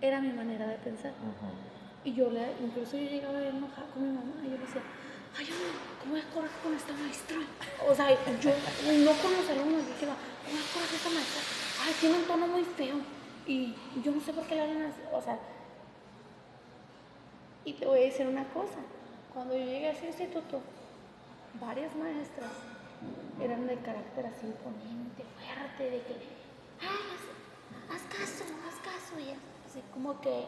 Era mi manera de pensar. Y incluso yo llegaba a enojar con mi mamá y yo le decía, ay, ¿cómo es coraje con esta maestra? O sea, yo no con los alumnos, yo decía, ¿cómo es coraje esta maestra? Ay, tiene un tono muy feo. Y yo no sé por qué le hablan así, o sea. Y te voy a decir una cosa, cuando yo llegué a ese instituto, varias maestras eran de carácter así imponente, fuerte, de que, ay, haz caso, y así como que,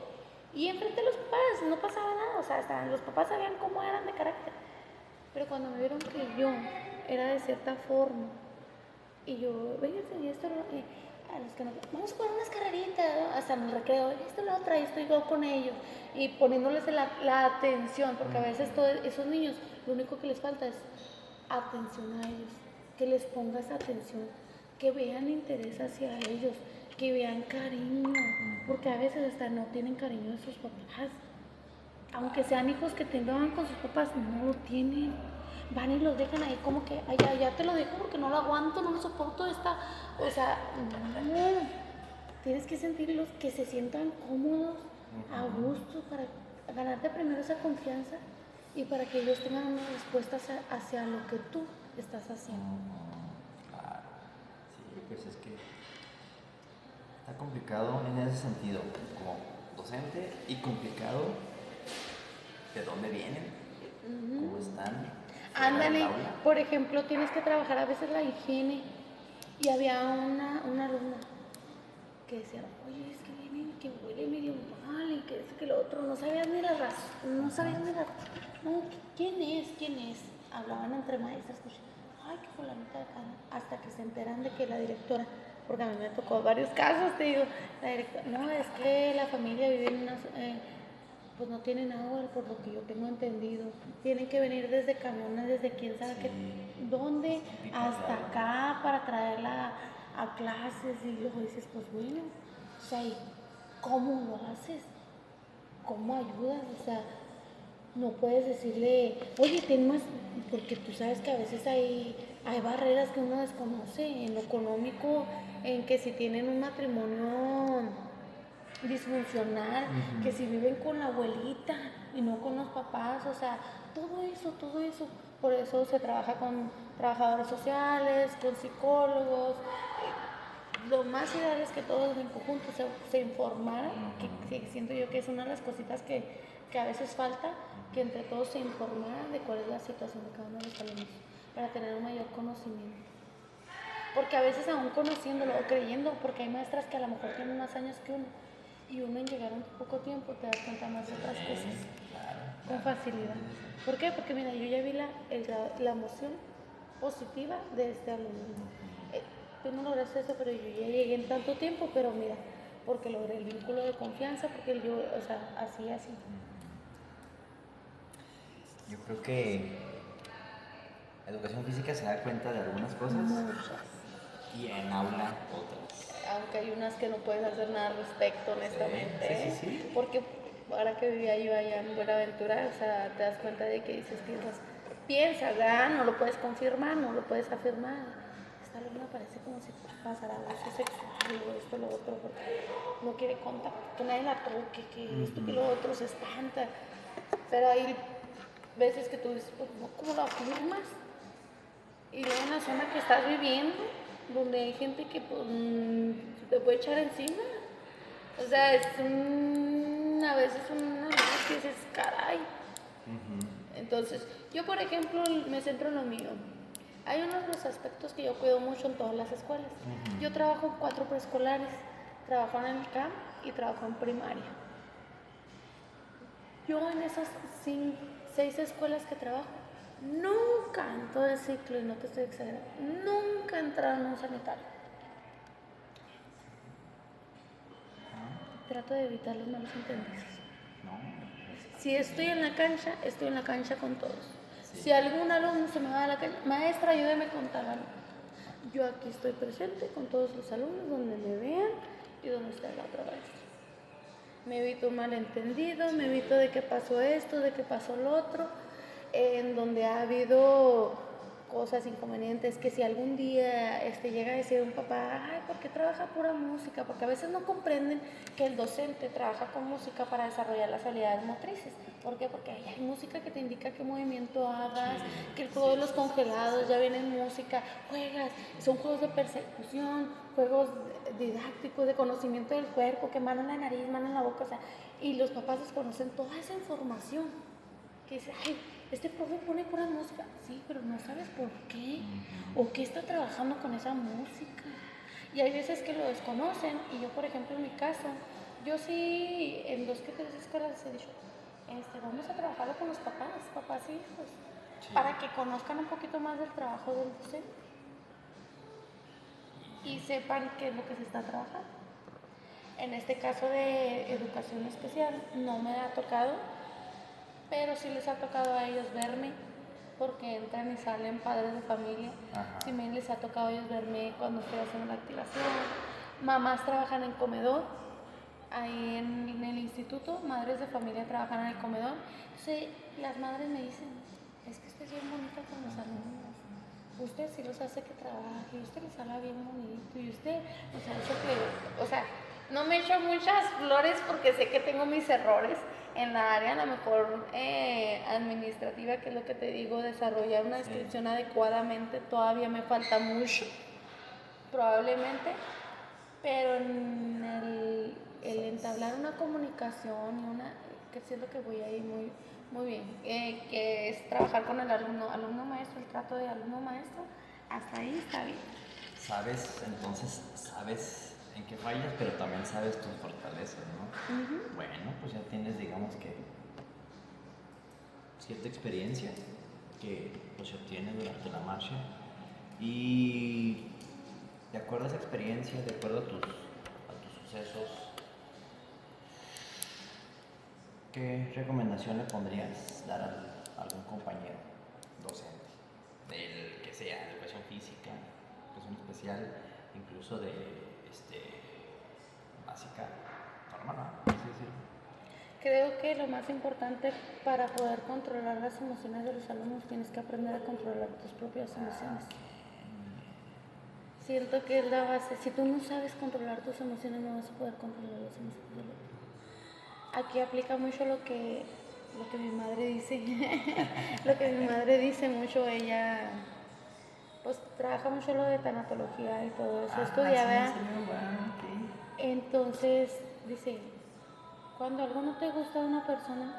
y enfrente de los papás no pasaba nada, o sea, hasta los papás sabían cómo eran de carácter, pero cuando me vieron que yo era de cierta forma, y yo, vénganse, y esto, a los que no, vamos a jugar unas carreritas, ¿no? Hasta en el recreo, esto lo otra, y estoy yo con ellos, y poniéndoles la atención, porque a veces esos niños, lo único que les falta es atención a ellos, que les pongas atención, que vean interés hacia ellos, que vean cariño, porque a veces hasta no tienen cariño de sus papás, aunque sean hijos que tengan con sus papás, no lo tienen, van y los dejan ahí como que, ay, ya te lo dejo porque no lo aguanto, no lo soporto esta, o sea, no, tienes que sentirlos que se sientan cómodos, a gusto, para ganarte primero esa confianza y para que ellos tengan una respuesta hacia lo que tú estás haciendo. Claro, sí, pues es que está complicado en ese sentido, como docente, y complicado de dónde vienen, cómo están. Ándale, por ejemplo, tienes que trabajar a veces la higiene. Y había una alumna que decía, oye, es que viene, que huele medio mal y que esto, que lo otro, no sabías ni la razón, no, ¿quién es? Hablaban entre maestras, pues, ay, que fulanita de acá, hasta que se enteran de que la directora, porque a mí me tocó varios casos, te digo, la directora, no, es que la familia vive en unas, pues no tienen agua, por lo que yo tengo entendido, tienen que venir desde camiones, desde quién sabe qué, dónde, hasta acá para traerla a clases, y luego dices, pues bueno, o sea, ¿y cómo lo haces? ¿Cómo ayudas? O sea, no puedes decirle, oye, ten más, porque tú sabes que a veces hay hay barreras que uno desconoce en lo económico, en que si tienen un matrimonio disfuncional, que si viven con la abuelita y no con los papás, o sea, todo eso. Por eso se trabaja con trabajadores sociales, con psicólogos. Lo más ideal es que todos en conjunto se informaran, que siento yo que es una de las cositas que a veces falta, que entre todos se informaran de cuál es la situación de cada uno de los alumnos, para tener un mayor conocimiento. Porque a veces aún conociéndolo o creyendo, porque hay maestras que a lo mejor tienen más años que uno, y uno en llegar en poco tiempo te das cuenta más de otras cosas, con facilidad. ¿Por qué? Porque mira, yo ya vi la emoción positiva de este alumno. Tú no lograste eso, pero yo ya llegué en tanto tiempo, pero mira, porque logré el vínculo de confianza, porque yo, o sea, así. Yo creo que educación física se da cuenta de algunas cosas. Muchas. Y en aula otras. Aunque hay unas que no puedes hacer nada al respecto, honestamente. Sí. Porque ahora que vivía yo allá en Buenaventura, o sea, te das cuenta de que piensas, ¿verdad? No lo puedes confirmar, no lo puedes afirmar. Esta alumna parece como si pasara abuso sexual o esto, lo otro, porque no quiere contacto, que nadie la toque, que esto, que lo otro, se espanta. Pero hay veces que tú dices, pues, ¿cómo lo afirmas? Y luego en la zona que estás viviendo, donde hay gente que pues, te puede echar encima. O sea, es a veces una cosa que dices, caray. Entonces, yo por ejemplo me centro en lo mío. Hay unos de los aspectos que yo cuido mucho en todas las escuelas. Yo trabajo en 4 preescolares, trabajo en el CAM y trabajo en primaria. Yo en esas 6 escuelas que trabajo, nunca en todo el ciclo, y no te estoy exagerando, nunca he entrado en un sanitario. Trato de evitar los malos entendidos. Si estoy en la cancha con todos. Si algún alumno se me va a la cancha, maestra, ayúdeme con tal alumno. Yo aquí estoy presente con todos los alumnos donde me vean y donde esté la otra maestra. Me evito un malentendido, me evito de qué pasó esto, de qué pasó lo otro, en donde ha habido cosas inconvenientes, que si algún día llega a decir un papá, ay, ¿por qué trabaja pura música? Porque a veces no comprenden que el docente trabaja con música para desarrollar las habilidades motrices. ¿Por qué? Porque hay música que te indica qué movimiento hagas, que el juego de los congelados ya viene en música, juegas, son juegos de persecución, juegos didácticos, de conocimiento del cuerpo, que mano en la nariz, mano en la boca, o sea, y los papás desconocen toda esa información, que dice, ay, este profe pone pura música, sí, pero no sabes por qué, o qué está trabajando con esa música, y hay veces que lo desconocen, y yo, por ejemplo, en mi caso, yo sí, en 2 que 3 escuelas les he dicho, vamos a trabajarlo con los papás y hijos, para que conozcan un poquito más del trabajo del docente y sepan qué es lo que se está trabajando. En este caso de educación especial no me ha tocado, pero sí les ha tocado a ellos verme, porque entran y salen padres de familia. Sí me les ha tocado a ellos verme cuando estoy haciendo la activación. Mamás trabajan en comedor, ahí en el instituto, madres de familia trabajan en el comedor. Entonces las madres me dicen, es que usted es bien bonita con los alumnos, usted sí los hace que trabaje, usted les habla bien bonito, y usted, o sea, eso que, o sea, no me echo muchas flores porque sé que tengo mis errores en la área, a lo mejor administrativa, que es lo que te digo, desarrollar una descripción adecuadamente, todavía me falta mucho, probablemente, pero en el entablar una comunicación y que es lo que voy ahí muy bien, que es trabajar con el alumno maestro, el trato de alumno maestro, hasta ahí está bien. Entonces sabes en qué fallas, pero también sabes tus fortalezas, ¿no? Bueno, pues ya tienes, digamos que, cierta experiencia que pues, se obtiene durante la marcha, y de acuerdo a esa experiencia, de acuerdo a tus sucesos, ¿qué recomendación le pondrías dar a algún compañero docente, del que sea, de educación física, educación especial, incluso de básica, normal, ¿no? Así decirlo? Creo que lo más importante para poder controlar las emociones de los alumnos, tienes que aprender a controlar tus propias emociones. siento que es la base. Si tú no sabes controlar tus emociones, no vas a poder controlar las emociones del otro. Aquí aplica mucho lo que mi madre dice. Lo que mi madre dice mucho, ella pues trabaja mucho lo de tanatología y todo eso. Estudia, ¿verdad? Entonces dice, cuando algo no te gusta de una persona,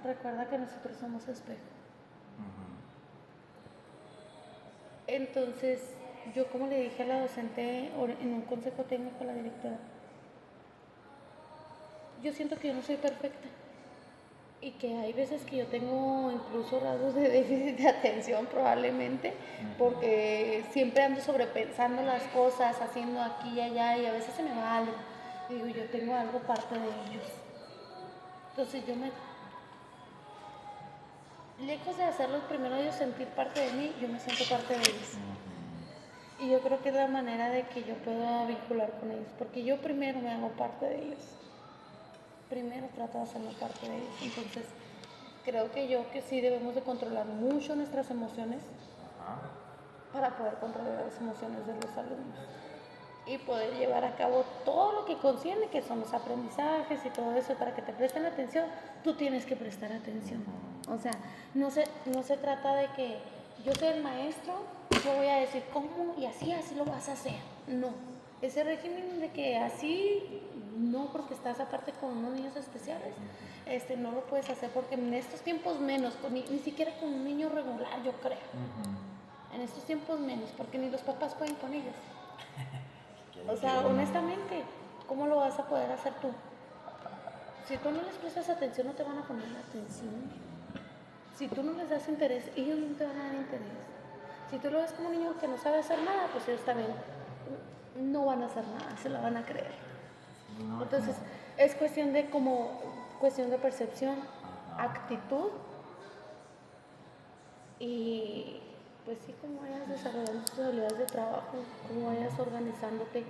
recuerda que nosotros somos espejo. Entonces, yo como le dije a la docente en un consejo técnico a la directora, yo siento que yo no soy perfecta y que hay veces que yo tengo incluso rasgos de déficit de atención probablemente, porque siempre ando sobrepensando las cosas, haciendo aquí y allá, y a veces se me va algo. Digo, yo tengo algo parte de ellos. Entonces lejos de hacerlos primero ellos sentir parte de mí, yo me siento parte de ellos. Y yo creo que es la manera de que yo puedo vincular con ellos, porque yo primero me hago parte de ellos. Primero trato de hacerme parte de ellos. Entonces, creo que sí debemos de controlar mucho nuestras emociones para poder controlar las emociones de los alumnos y poder llevar a cabo todo lo que concierne, que son los aprendizajes y todo eso, para que te presten atención. Tú tienes que prestar atención. O sea, no se trata de que yo soy el maestro, yo voy a decir cómo y así lo vas a hacer. No, ese régimen de que así, no, porque estás aparte con unos niños especiales, no lo puedes hacer, porque en estos tiempos menos, ni siquiera con un niño regular, yo creo. En estos tiempos menos, porque ni los papás pueden con ellos. O sea, honestamente, ¿cómo lo vas a poder hacer tú? Si tú no les prestas atención, no te van a poner la atención. Si tú no les das interés, ellos no te van a dar interés. Si tú lo ves como un niño que no sabe hacer nada, pues ellos también no van a hacer nada, se la van a creer. Entonces, es cuestión de percepción, actitud y pues sí, cómo vayas desarrollando tus habilidades de trabajo, cómo vayas organizándote,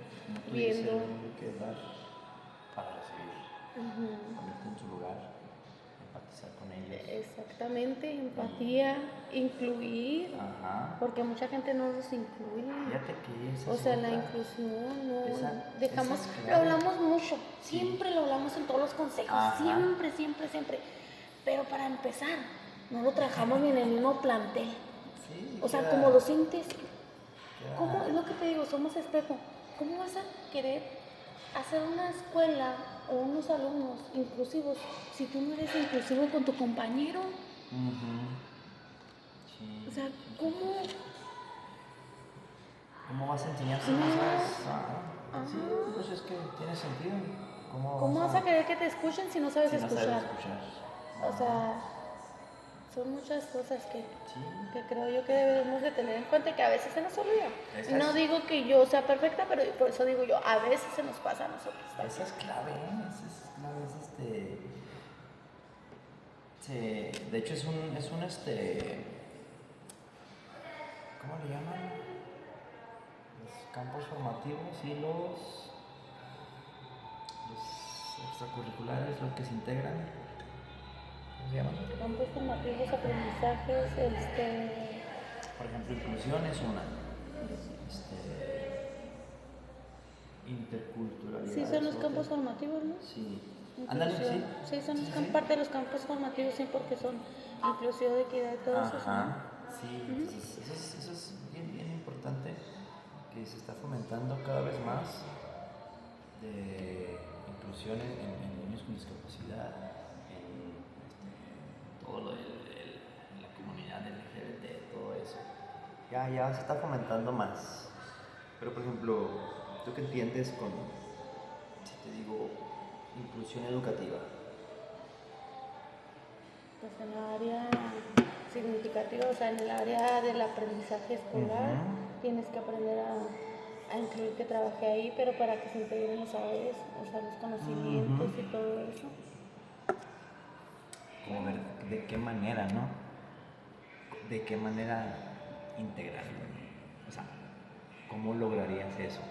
viendo. Que dar para recibir, ponerte en su lugar, empatizar con ellos. Exactamente, empatía, incluir, porque mucha gente no los incluye. Fíjate que esa o sea, la inclusión, no, dejamos, esa lo hablamos mucho, siempre lo hablamos en todos los consejos, siempre, pero para empezar, no lo trabajamos ni en el mismo plantel. O sea, como docentes, ¿cómo? Es lo que te digo, somos espejo. ¿Cómo vas a querer hacer una escuela o unos alumnos inclusivos si tú no eres inclusivo con tu compañero? O sea, ¿cómo vas a enseñar si no sabes? Sí, pues es que tiene sentido. ¿Cómo vas a querer que te escuchen si no sabes escuchar? O sea, son muchas cosas que creo yo que debemos de tener en cuenta y que a veces se nos olvida. No digo que yo sea perfecta, pero por eso digo yo, a veces se nos pasa a nosotros. Esa es clave, de hecho es un ¿cómo le llaman? Los campos formativos y los extracurriculares, los que se integran. ¿Cómo se llaman? Campos formativos, aprendizajes, por ejemplo, inclusión es una. Interculturalidad. Sí, son los campos formativos, ¿no? Sí. Ándale, sí. Sí, son parte de los campos formativos, sí, porque son inclusión, equidad y todo eso. Sí, entonces eso es bien importante, que se está fomentando cada vez más de inclusión en niños con discapacidad, en todo lo de la comunidad LGBT, todo eso. Ya se está fomentando más. Pero por ejemplo, ¿tú qué entiendes con, si te digo, inclusión educativa? Pues en la área significativa, o sea, en el área del aprendizaje escolar, tienes que aprender a incluir que trabaje ahí, pero para que se integren los saberes, o sea, los conocimientos y todo eso. Como ver de qué manera, ¿no? De qué manera integrarlo. O sea, ¿cómo lograrías eso?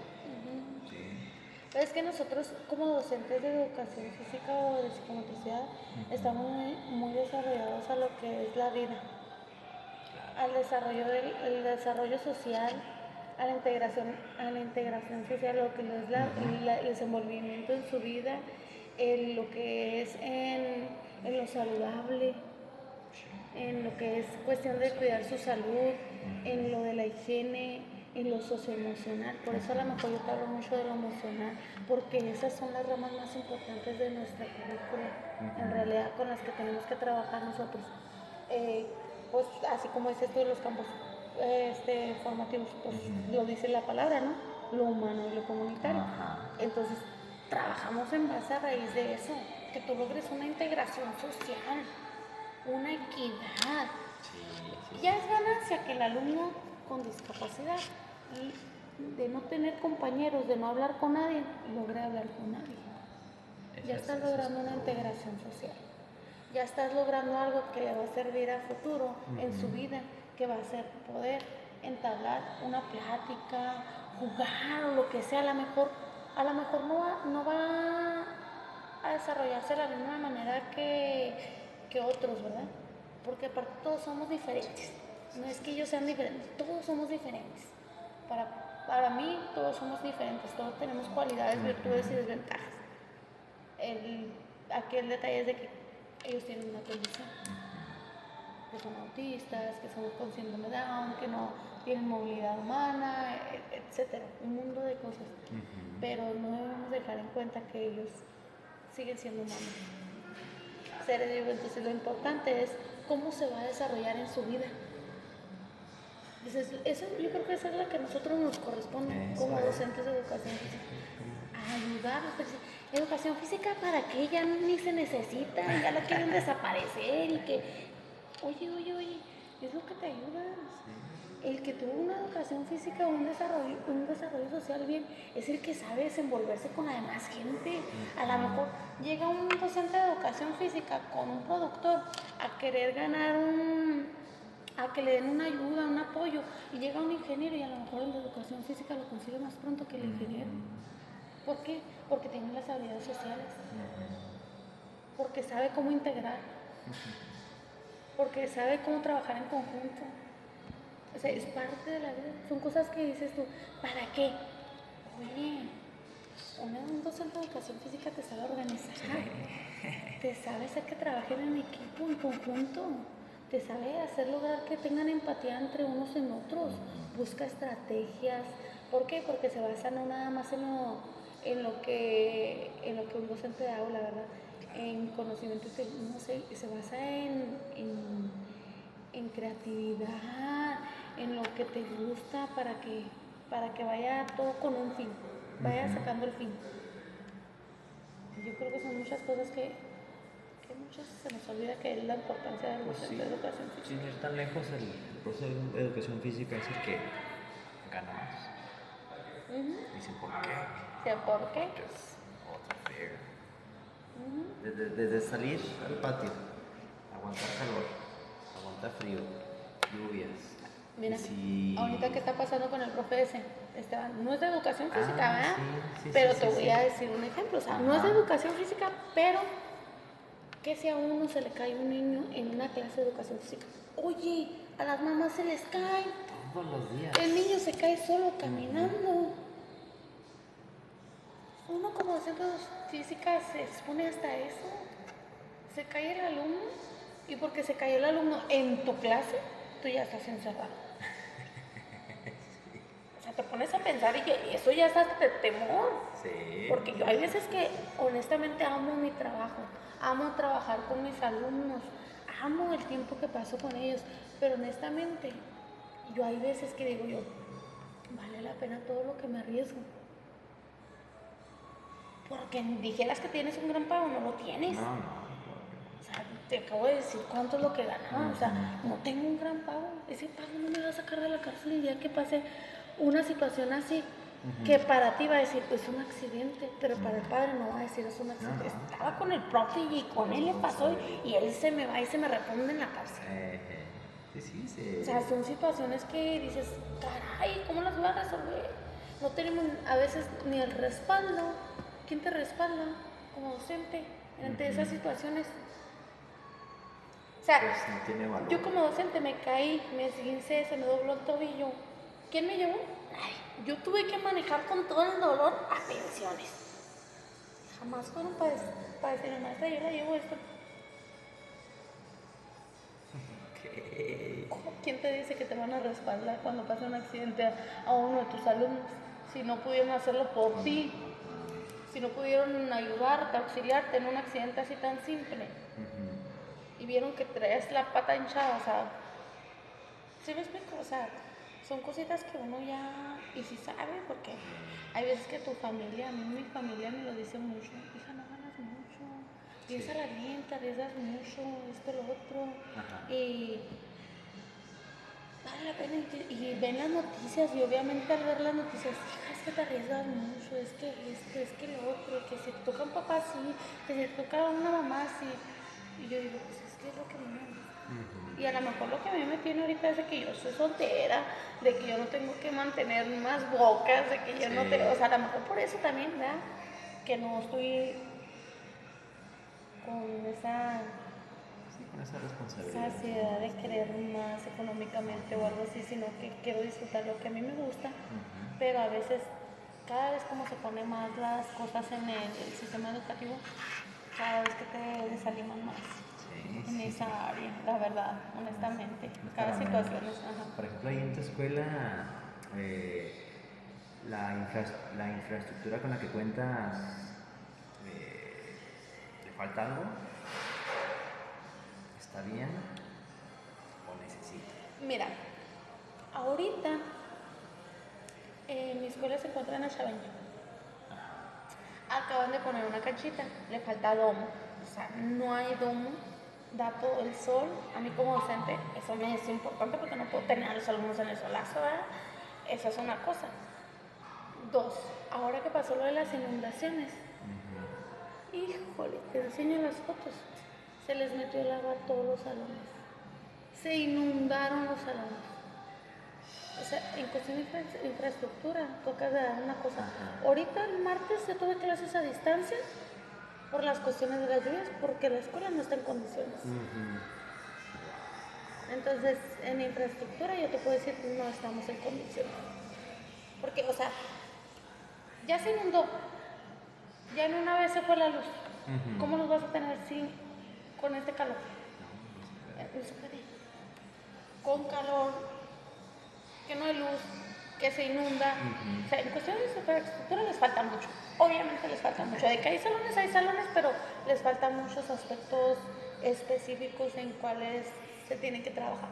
Pero es que nosotros como docentes de educación física o de psicomotricidad estamos muy desarrollados a lo que es la vida, al desarrollo el desarrollo social, a la integración social, lo que es el desenvolvimiento en su vida, en lo que es en lo saludable, en lo que es cuestión de cuidar su salud, en lo de la higiene, en lo socioemocional. Por eso a lo mejor yo te hablo mucho de lo emocional, porque esas son las ramas más importantes de nuestra currícula, en realidad con las que tenemos que trabajar nosotros. Pues así como dices tú, los campos formativos, pues lo dice la palabra, ¿no? Lo humano y lo comunitario. Entonces, trabajamos en base a raíz de eso, que tú logres una integración social, una equidad. Ya es ganancia que el alumno con discapacidad, de no tener compañeros, de no hablar con nadie, logre hablar con nadie. Ya estás logrando una integración social. Ya estás logrando algo que le va a servir a futuro en su vida, que va a ser poder entablar una plática, jugar o lo que sea. A lo mejor no va a desarrollarse de la misma manera que otros, ¿verdad? Porque aparte todos somos diferentes. No es que ellos sean diferentes, todos somos diferentes. Para mí todos somos diferentes, todos tenemos cualidades, virtudes y desventajas. Aquí el detalle es de que ellos tienen una condición, que son autistas, que son con síndrome de Down, que no tienen movilidad humana, etcétera, un mundo de cosas. Pero no debemos dejar en cuenta que ellos siguen siendo humanos, seres vivos. Entonces lo importante es cómo se va a desarrollar en su vida. Entonces, yo creo que esa es la que a nosotros nos corresponde como docentes de educación física. Ayudarlos. Educación física, ¿para qué? Ya ni se necesita, ya la quieren desaparecer y que, oye, es lo que te ayuda. El que tuvo una educación física o un desarrollo social bien, es el que sabe desenvolverse con la demás gente. A lo mejor llega un docente de educación física con un productor a querer ganar a que le den una ayuda, un apoyo, y llega un ingeniero y a lo mejor el de educación física lo consigue más pronto que el ingeniero. ¿Por qué? Porque tiene las habilidades sociales, porque sabe cómo integrar, porque sabe cómo trabajar en conjunto. O sea, es parte de la vida. Son cosas que dices tú, ¿para qué? Oye, un docente de educación física te sabe organizar, te sabe hacer que trabajen en equipo, en conjunto, te sabe hacer lograr que tengan empatía entre unos y otros, busca estrategias. ¿Por qué? Porque se basa no nada más en lo que un docente de aula, ¿verdad? En conocimiento, no sé, se basa en creatividad, en lo que te gusta para que vaya todo con un fin, vaya sacando el fin. Yo creo que son muchas cosas que muchas se nos olvida, que es la importancia de la educación física. Sin ir tan lejos, el profesor de educación física es el que gana más. Dicen, ¿por qué? ¿Por qué? Desde salir al patio, aguantar calor, aguantar frío, lluvias. Mira, ahorita que está pasando con el profe Esteban, no es de educación física, ¿verdad? Sí, pero te voy a decir un ejemplo, o sea, no es de educación física, pero ¿qué si a uno se le cae un niño en una clase de educación física? Oye, a las mamás se les cae. Todos los días. El niño se cae solo caminando. Uno como docente de física se expone hasta eso. Se cae el alumno, y porque se cayó el alumno en tu clase, tú ya estás encerrado. O sea, te pones a pensar y que eso ya está de temor. Sí. Porque yo hay veces que honestamente amo mi trabajo, amo trabajar con mis alumnos, amo el tiempo que paso con ellos, pero honestamente yo hay veces que digo yo, vale la pena todo lo que me arriesgo. Porque dijeras que tienes un gran pago, no lo tienes. No. O sea, te acabo de decir cuánto es lo que ganaba. O sea, no tengo un gran pago. Ese pago no me va a sacar de la cárcel el día que pase una situación así. Que para ti va a decir, es un accidente, pero para el padre no va a decir, es un accidente. Estaba con el profe y con él le pasó y él se me va y se me responde en la cárcel. Sí. O sea, son situaciones que dices, caray, ¿cómo las voy a resolver? No tenemos a veces ni el respaldo. ¿Quién te respalda como docente ante esas situaciones? O sea, pues no tiene valor. yo como docente me caí, me esguincé, se me dobló el tobillo. ¿Quién me llevó? Ay, yo tuve que manejar con todo el dolor a pensiones. Jamás fueron para decirle, maestra, yo la llevo esto. Ok. ¿Quién te dice que te van a respaldar cuando pasa un accidente a uno de tus alumnos? Si no pudieron hacerlo por ti, si no pudieron ayudarte, auxiliarte en un accidente así tan simple, y vieron que traes la pata hinchada, o sea, ¿sí me explico? O sea, son cositas que uno ya, y sí sabe, porque hay veces que tu familia, a mí mi familia me lo dice mucho, hija, no ganas mucho, piensa la renta, arriesgas mucho, esto, lo otro, Ajá. y vale la pena, y ven las noticias, y obviamente al ver las noticias, hija, es que te arriesgas mucho, es que esto, es que lo otro, que si te toca un papá así, que si te toca una mamá así, y yo digo, pues es que es lo que a mí me gusta. Y a lo mejor lo que a mí me tiene ahorita es de que yo soy soltera, de que yo no tengo que mantener más bocas, de que yo no tengo, o sea, a lo mejor por eso también, ¿verdad? Que no estoy con esa Sí, con esa responsabilidad. saciedad de querer más económicamente o algo así, sino que quiero disfrutar lo que a mí me gusta, pero a veces, cada vez como se ponen más las cosas en el sistema educativo, cada vez que te desaniman más. Sí, En sí. esa área, la verdad, honestamente. No es Cada para menos. situación es, ajá. Por ejemplo, ahí en tu escuela, la infraestructura con la que cuentas, ¿le falta algo? ¿Está bien o necesita? Mira, ahorita mi escuela se encuentra en Achaveño. Acaban de poner una canchita, le falta domo. O sea, no hay domo, da todo el sol. A mí como docente eso me es importante porque no puedo tener a los alumnos en el solazo, ¿verdad? Esa es una cosa. Dos, ahora que pasó lo de las inundaciones, híjole, te enseño las fotos. Se les metió el agua a todos los salones. Se inundaron los salones. O sea, en cuestión de infraestructura, toca dar una cosa. Ahorita el martes yo tuve clases a distancia por las cuestiones de las lluvias, porque la escuela no está en condiciones. Entonces, en infraestructura yo te puedo decir que no estamos en condiciones. Porque, o sea, ya se inundó, ya en una vez se fue la luz. ¿Cómo los vas a tener con este calor? No se puede. Con calor, que no hay luz, que se inunda. O sea, en cuestión de infraestructura les falta mucho. Obviamente les falta mucho. De que hay salones, pero les faltan muchos aspectos específicos en cuales se tienen que trabajar.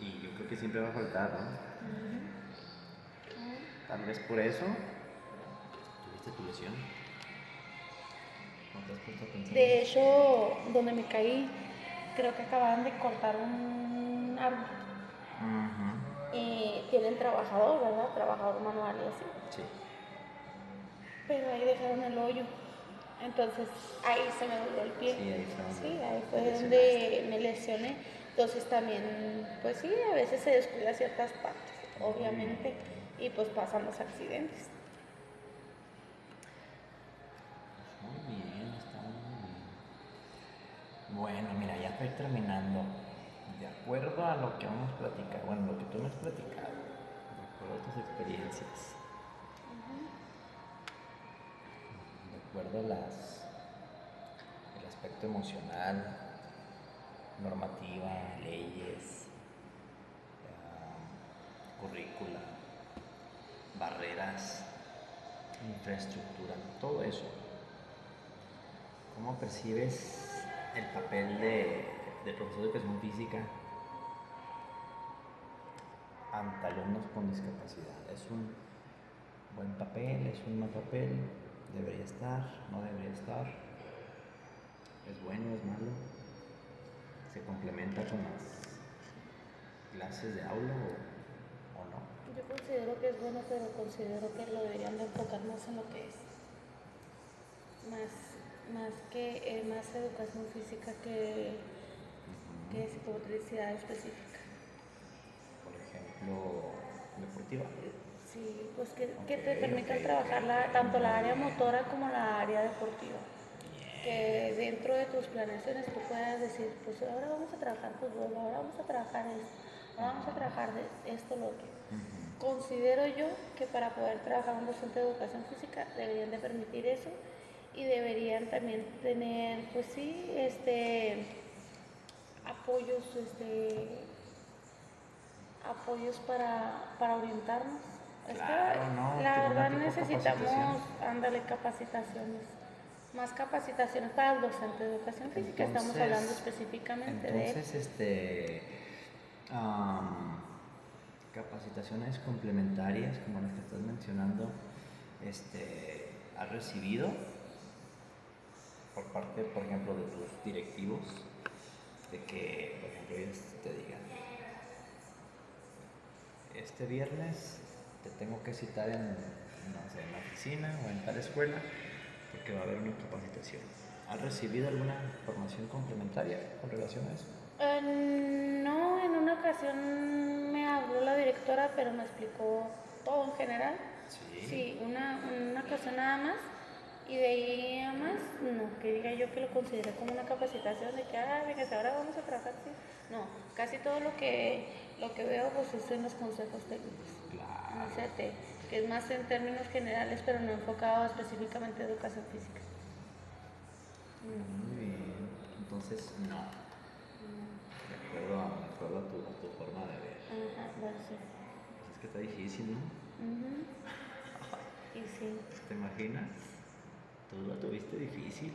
Y yo creo que siempre va a faltar, ¿no? Tal vez por eso tuviste tu lesión. ¿No te has puesto a pensar? De hecho, donde me caí, creo que acababan de cortar un árbol. Y tienen trabajador, ¿verdad? Trabajador manual y así. Sí. Pero ahí dejaron el hoyo. Entonces ahí se me dolió el pie. Sí, ahí fue donde, Sí, ahí fue donde me lesioné. Entonces también, pues sí, a veces se descuida ciertas partes, obviamente, y pues pasan los accidentes. Muy bien, está muy bien. Bueno, mira, ya estoy terminando. De acuerdo a lo que hemos platicado, bueno, lo que tú me has platicado, de acuerdo a tus experiencias, de acuerdo a el aspecto emocional, normativa, leyes, currícula, barreras, infraestructura, todo eso. ¿Cómo percibes el papel de profesor de educación física ante alumnos con discapacidad? ¿Es un buen papel? ¿Es un mal papel? ¿Debería estar? ¿No debería estar? ¿Es bueno? ¿Es malo? ¿Se complementa con las clases de aula o no? Yo considero que es bueno, pero considero que lo deberían de enfocar más en lo que es. Más educación física que psicomotricidad específica. Por ejemplo, deportiva. Sí, pues que te permitan trabajar tanto la área motora como la área deportiva. Que dentro de tus planeaciones tú puedas decir, pues ahora vamos a trabajar fútbol, ahora vamos a trabajar esto, vamos a trabajar de esto, lo otro. Ujú. Considero yo que para poder trabajar un docente de educación física deberían de permitir eso y deberían también tener, pues sí, apoyos, apoyos para orientarnos. Es Claro, que no, la tipo una verdad tipo necesitamos, capacitación. ándale, capacitaciones, más capacitaciones para el docente de educación física. Estamos hablando Entonces, específicamente de él. entonces, am, capacitaciones complementarias, como las que estás mencionando, ¿has recibido por parte, por ejemplo, de tus directivos, de que, por ejemplo, ellos te digan, este viernes te tengo que citar no sé, en la oficina o en tal escuela porque va a haber una capacitación? ¿Has recibido alguna formación complementaria con relación a eso? No, en una ocasión me habló la directora, pero me explicó todo en general. Sí. Sí, una ocasión nada más. Y de ahí a más, no, que diga yo que lo consideré como una capacitación de que, fíjese, ahora vamos a trabajar así. No, casi todo lo que veo pues es en los consejos técnicos. Claro. En CT, que es más en términos generales, pero no enfocado específicamente a educación física. Muy bien. Entonces, no. De acuerdo a tu forma de ver. Ajá, bueno, sí. Pues es que está difícil, ¿no? Ujú. Y sí. ¿Te imaginas? Tú lo tuviste difícil.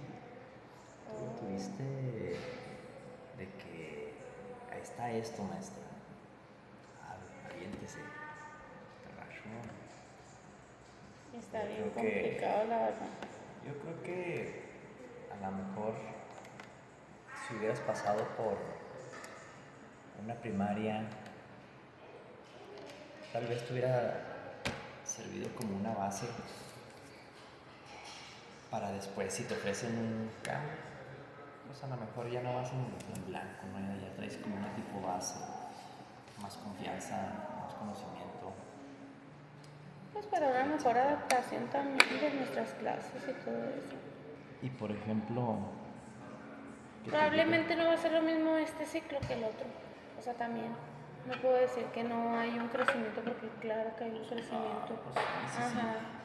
Tú lo tuviste de que ahí está esto, maestra. Aviéntese. Carajo. Está Yo bien creo complicado, la verdad. Yo creo que a lo mejor si hubieras pasado por una primaria, tal vez te hubiera servido como una base para después, si te ofrecen un cambio, pues a lo mejor ya no vas en blanco, ¿no? Ya traes como una tipo base, más confianza, más conocimiento. Pues para una mejor adaptación también de nuestras clases y todo eso. Y por ejemplo, ¿qué te digo? Probablemente no va a ser lo mismo este ciclo que el otro. O sea, también no puedo decir que no hay un crecimiento porque claro que hay un crecimiento. Pues sí, sí, Ajá.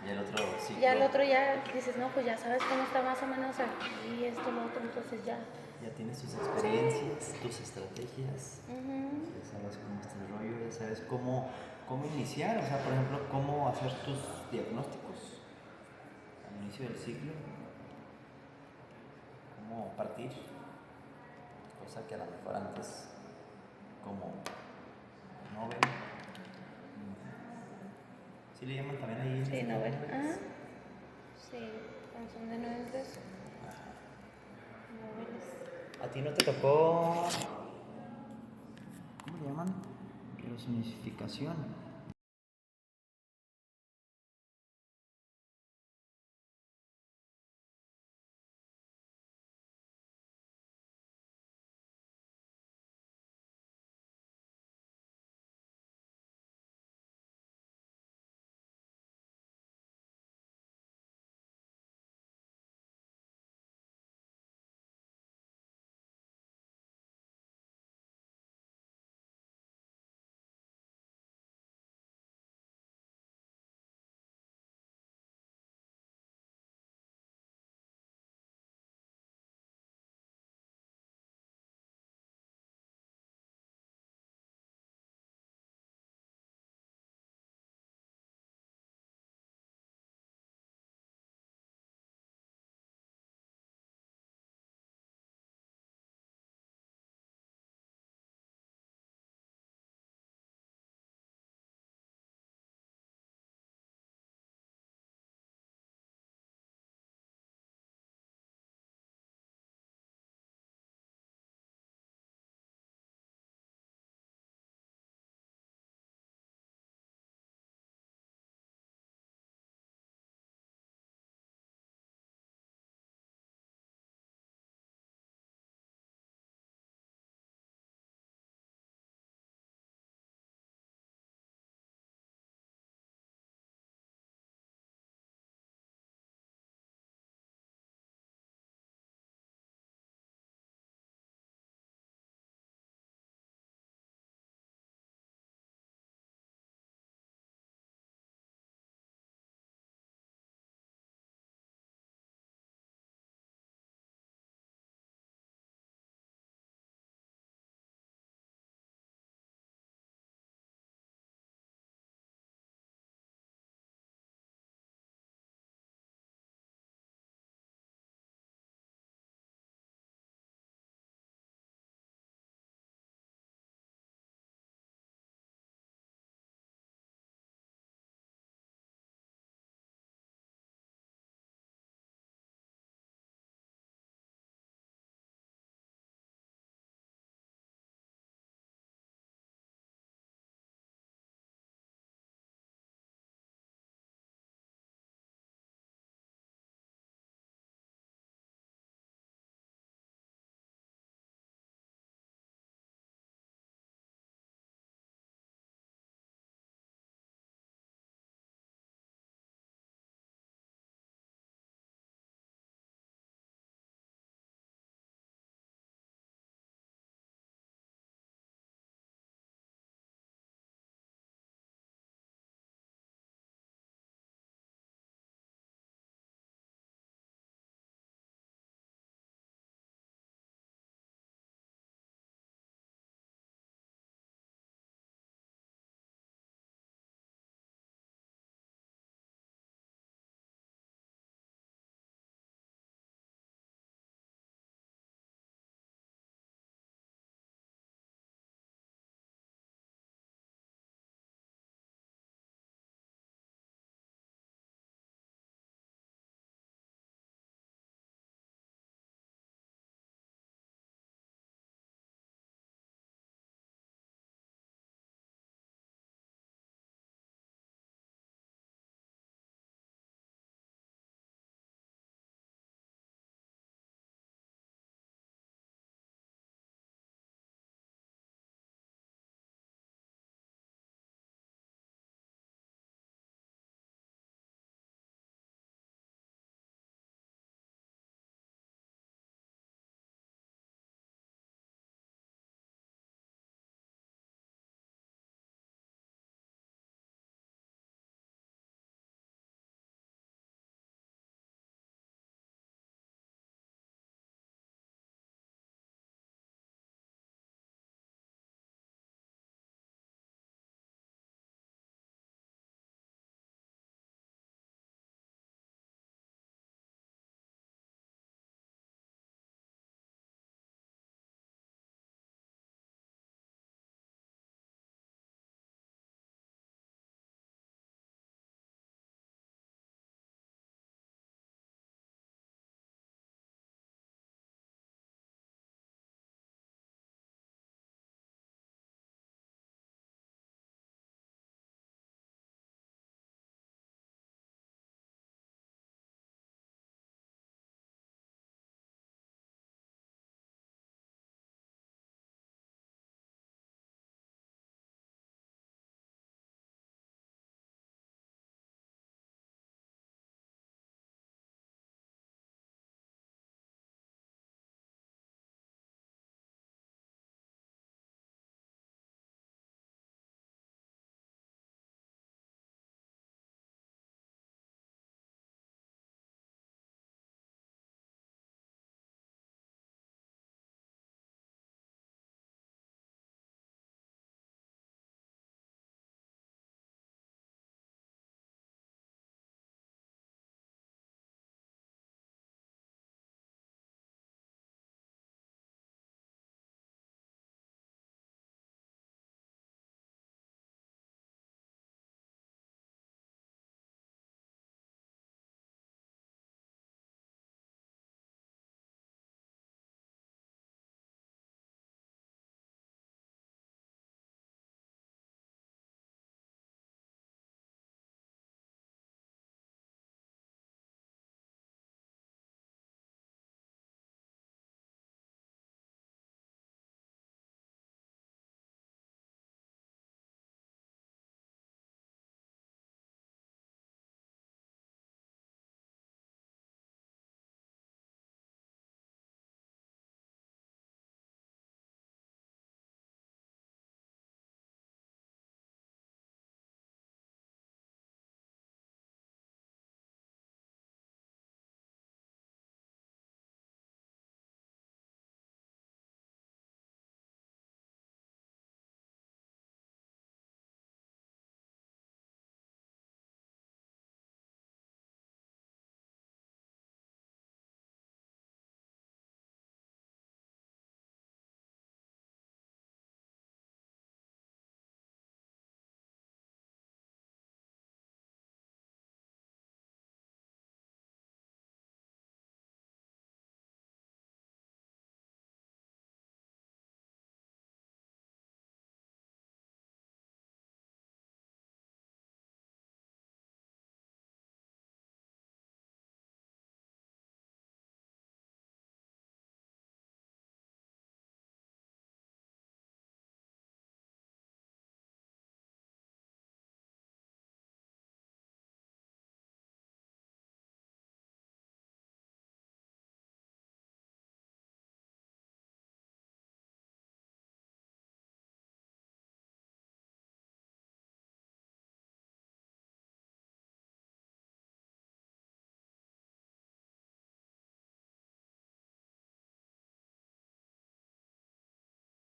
sí. Y el otro ciclo. Ya el otro ya dices, no, pues ya sabes cómo está más o menos aquí, esto, lo otro, entonces ya. Ya tienes tus experiencias, tus estrategias, Ujú. ya sabes cómo está el rollo, ya sabes cómo iniciar, o sea, por ejemplo, cómo hacer tus diagnósticos al inicio del ciclo, cómo partir, cosa que a lo mejor antes, como no ven, sí le llaman también ahí en Sí, ese no tiempo ver. novelas. Sí, canción de nueces, móviles. ¿A ti no te tocó, cómo le llaman? Resonificación.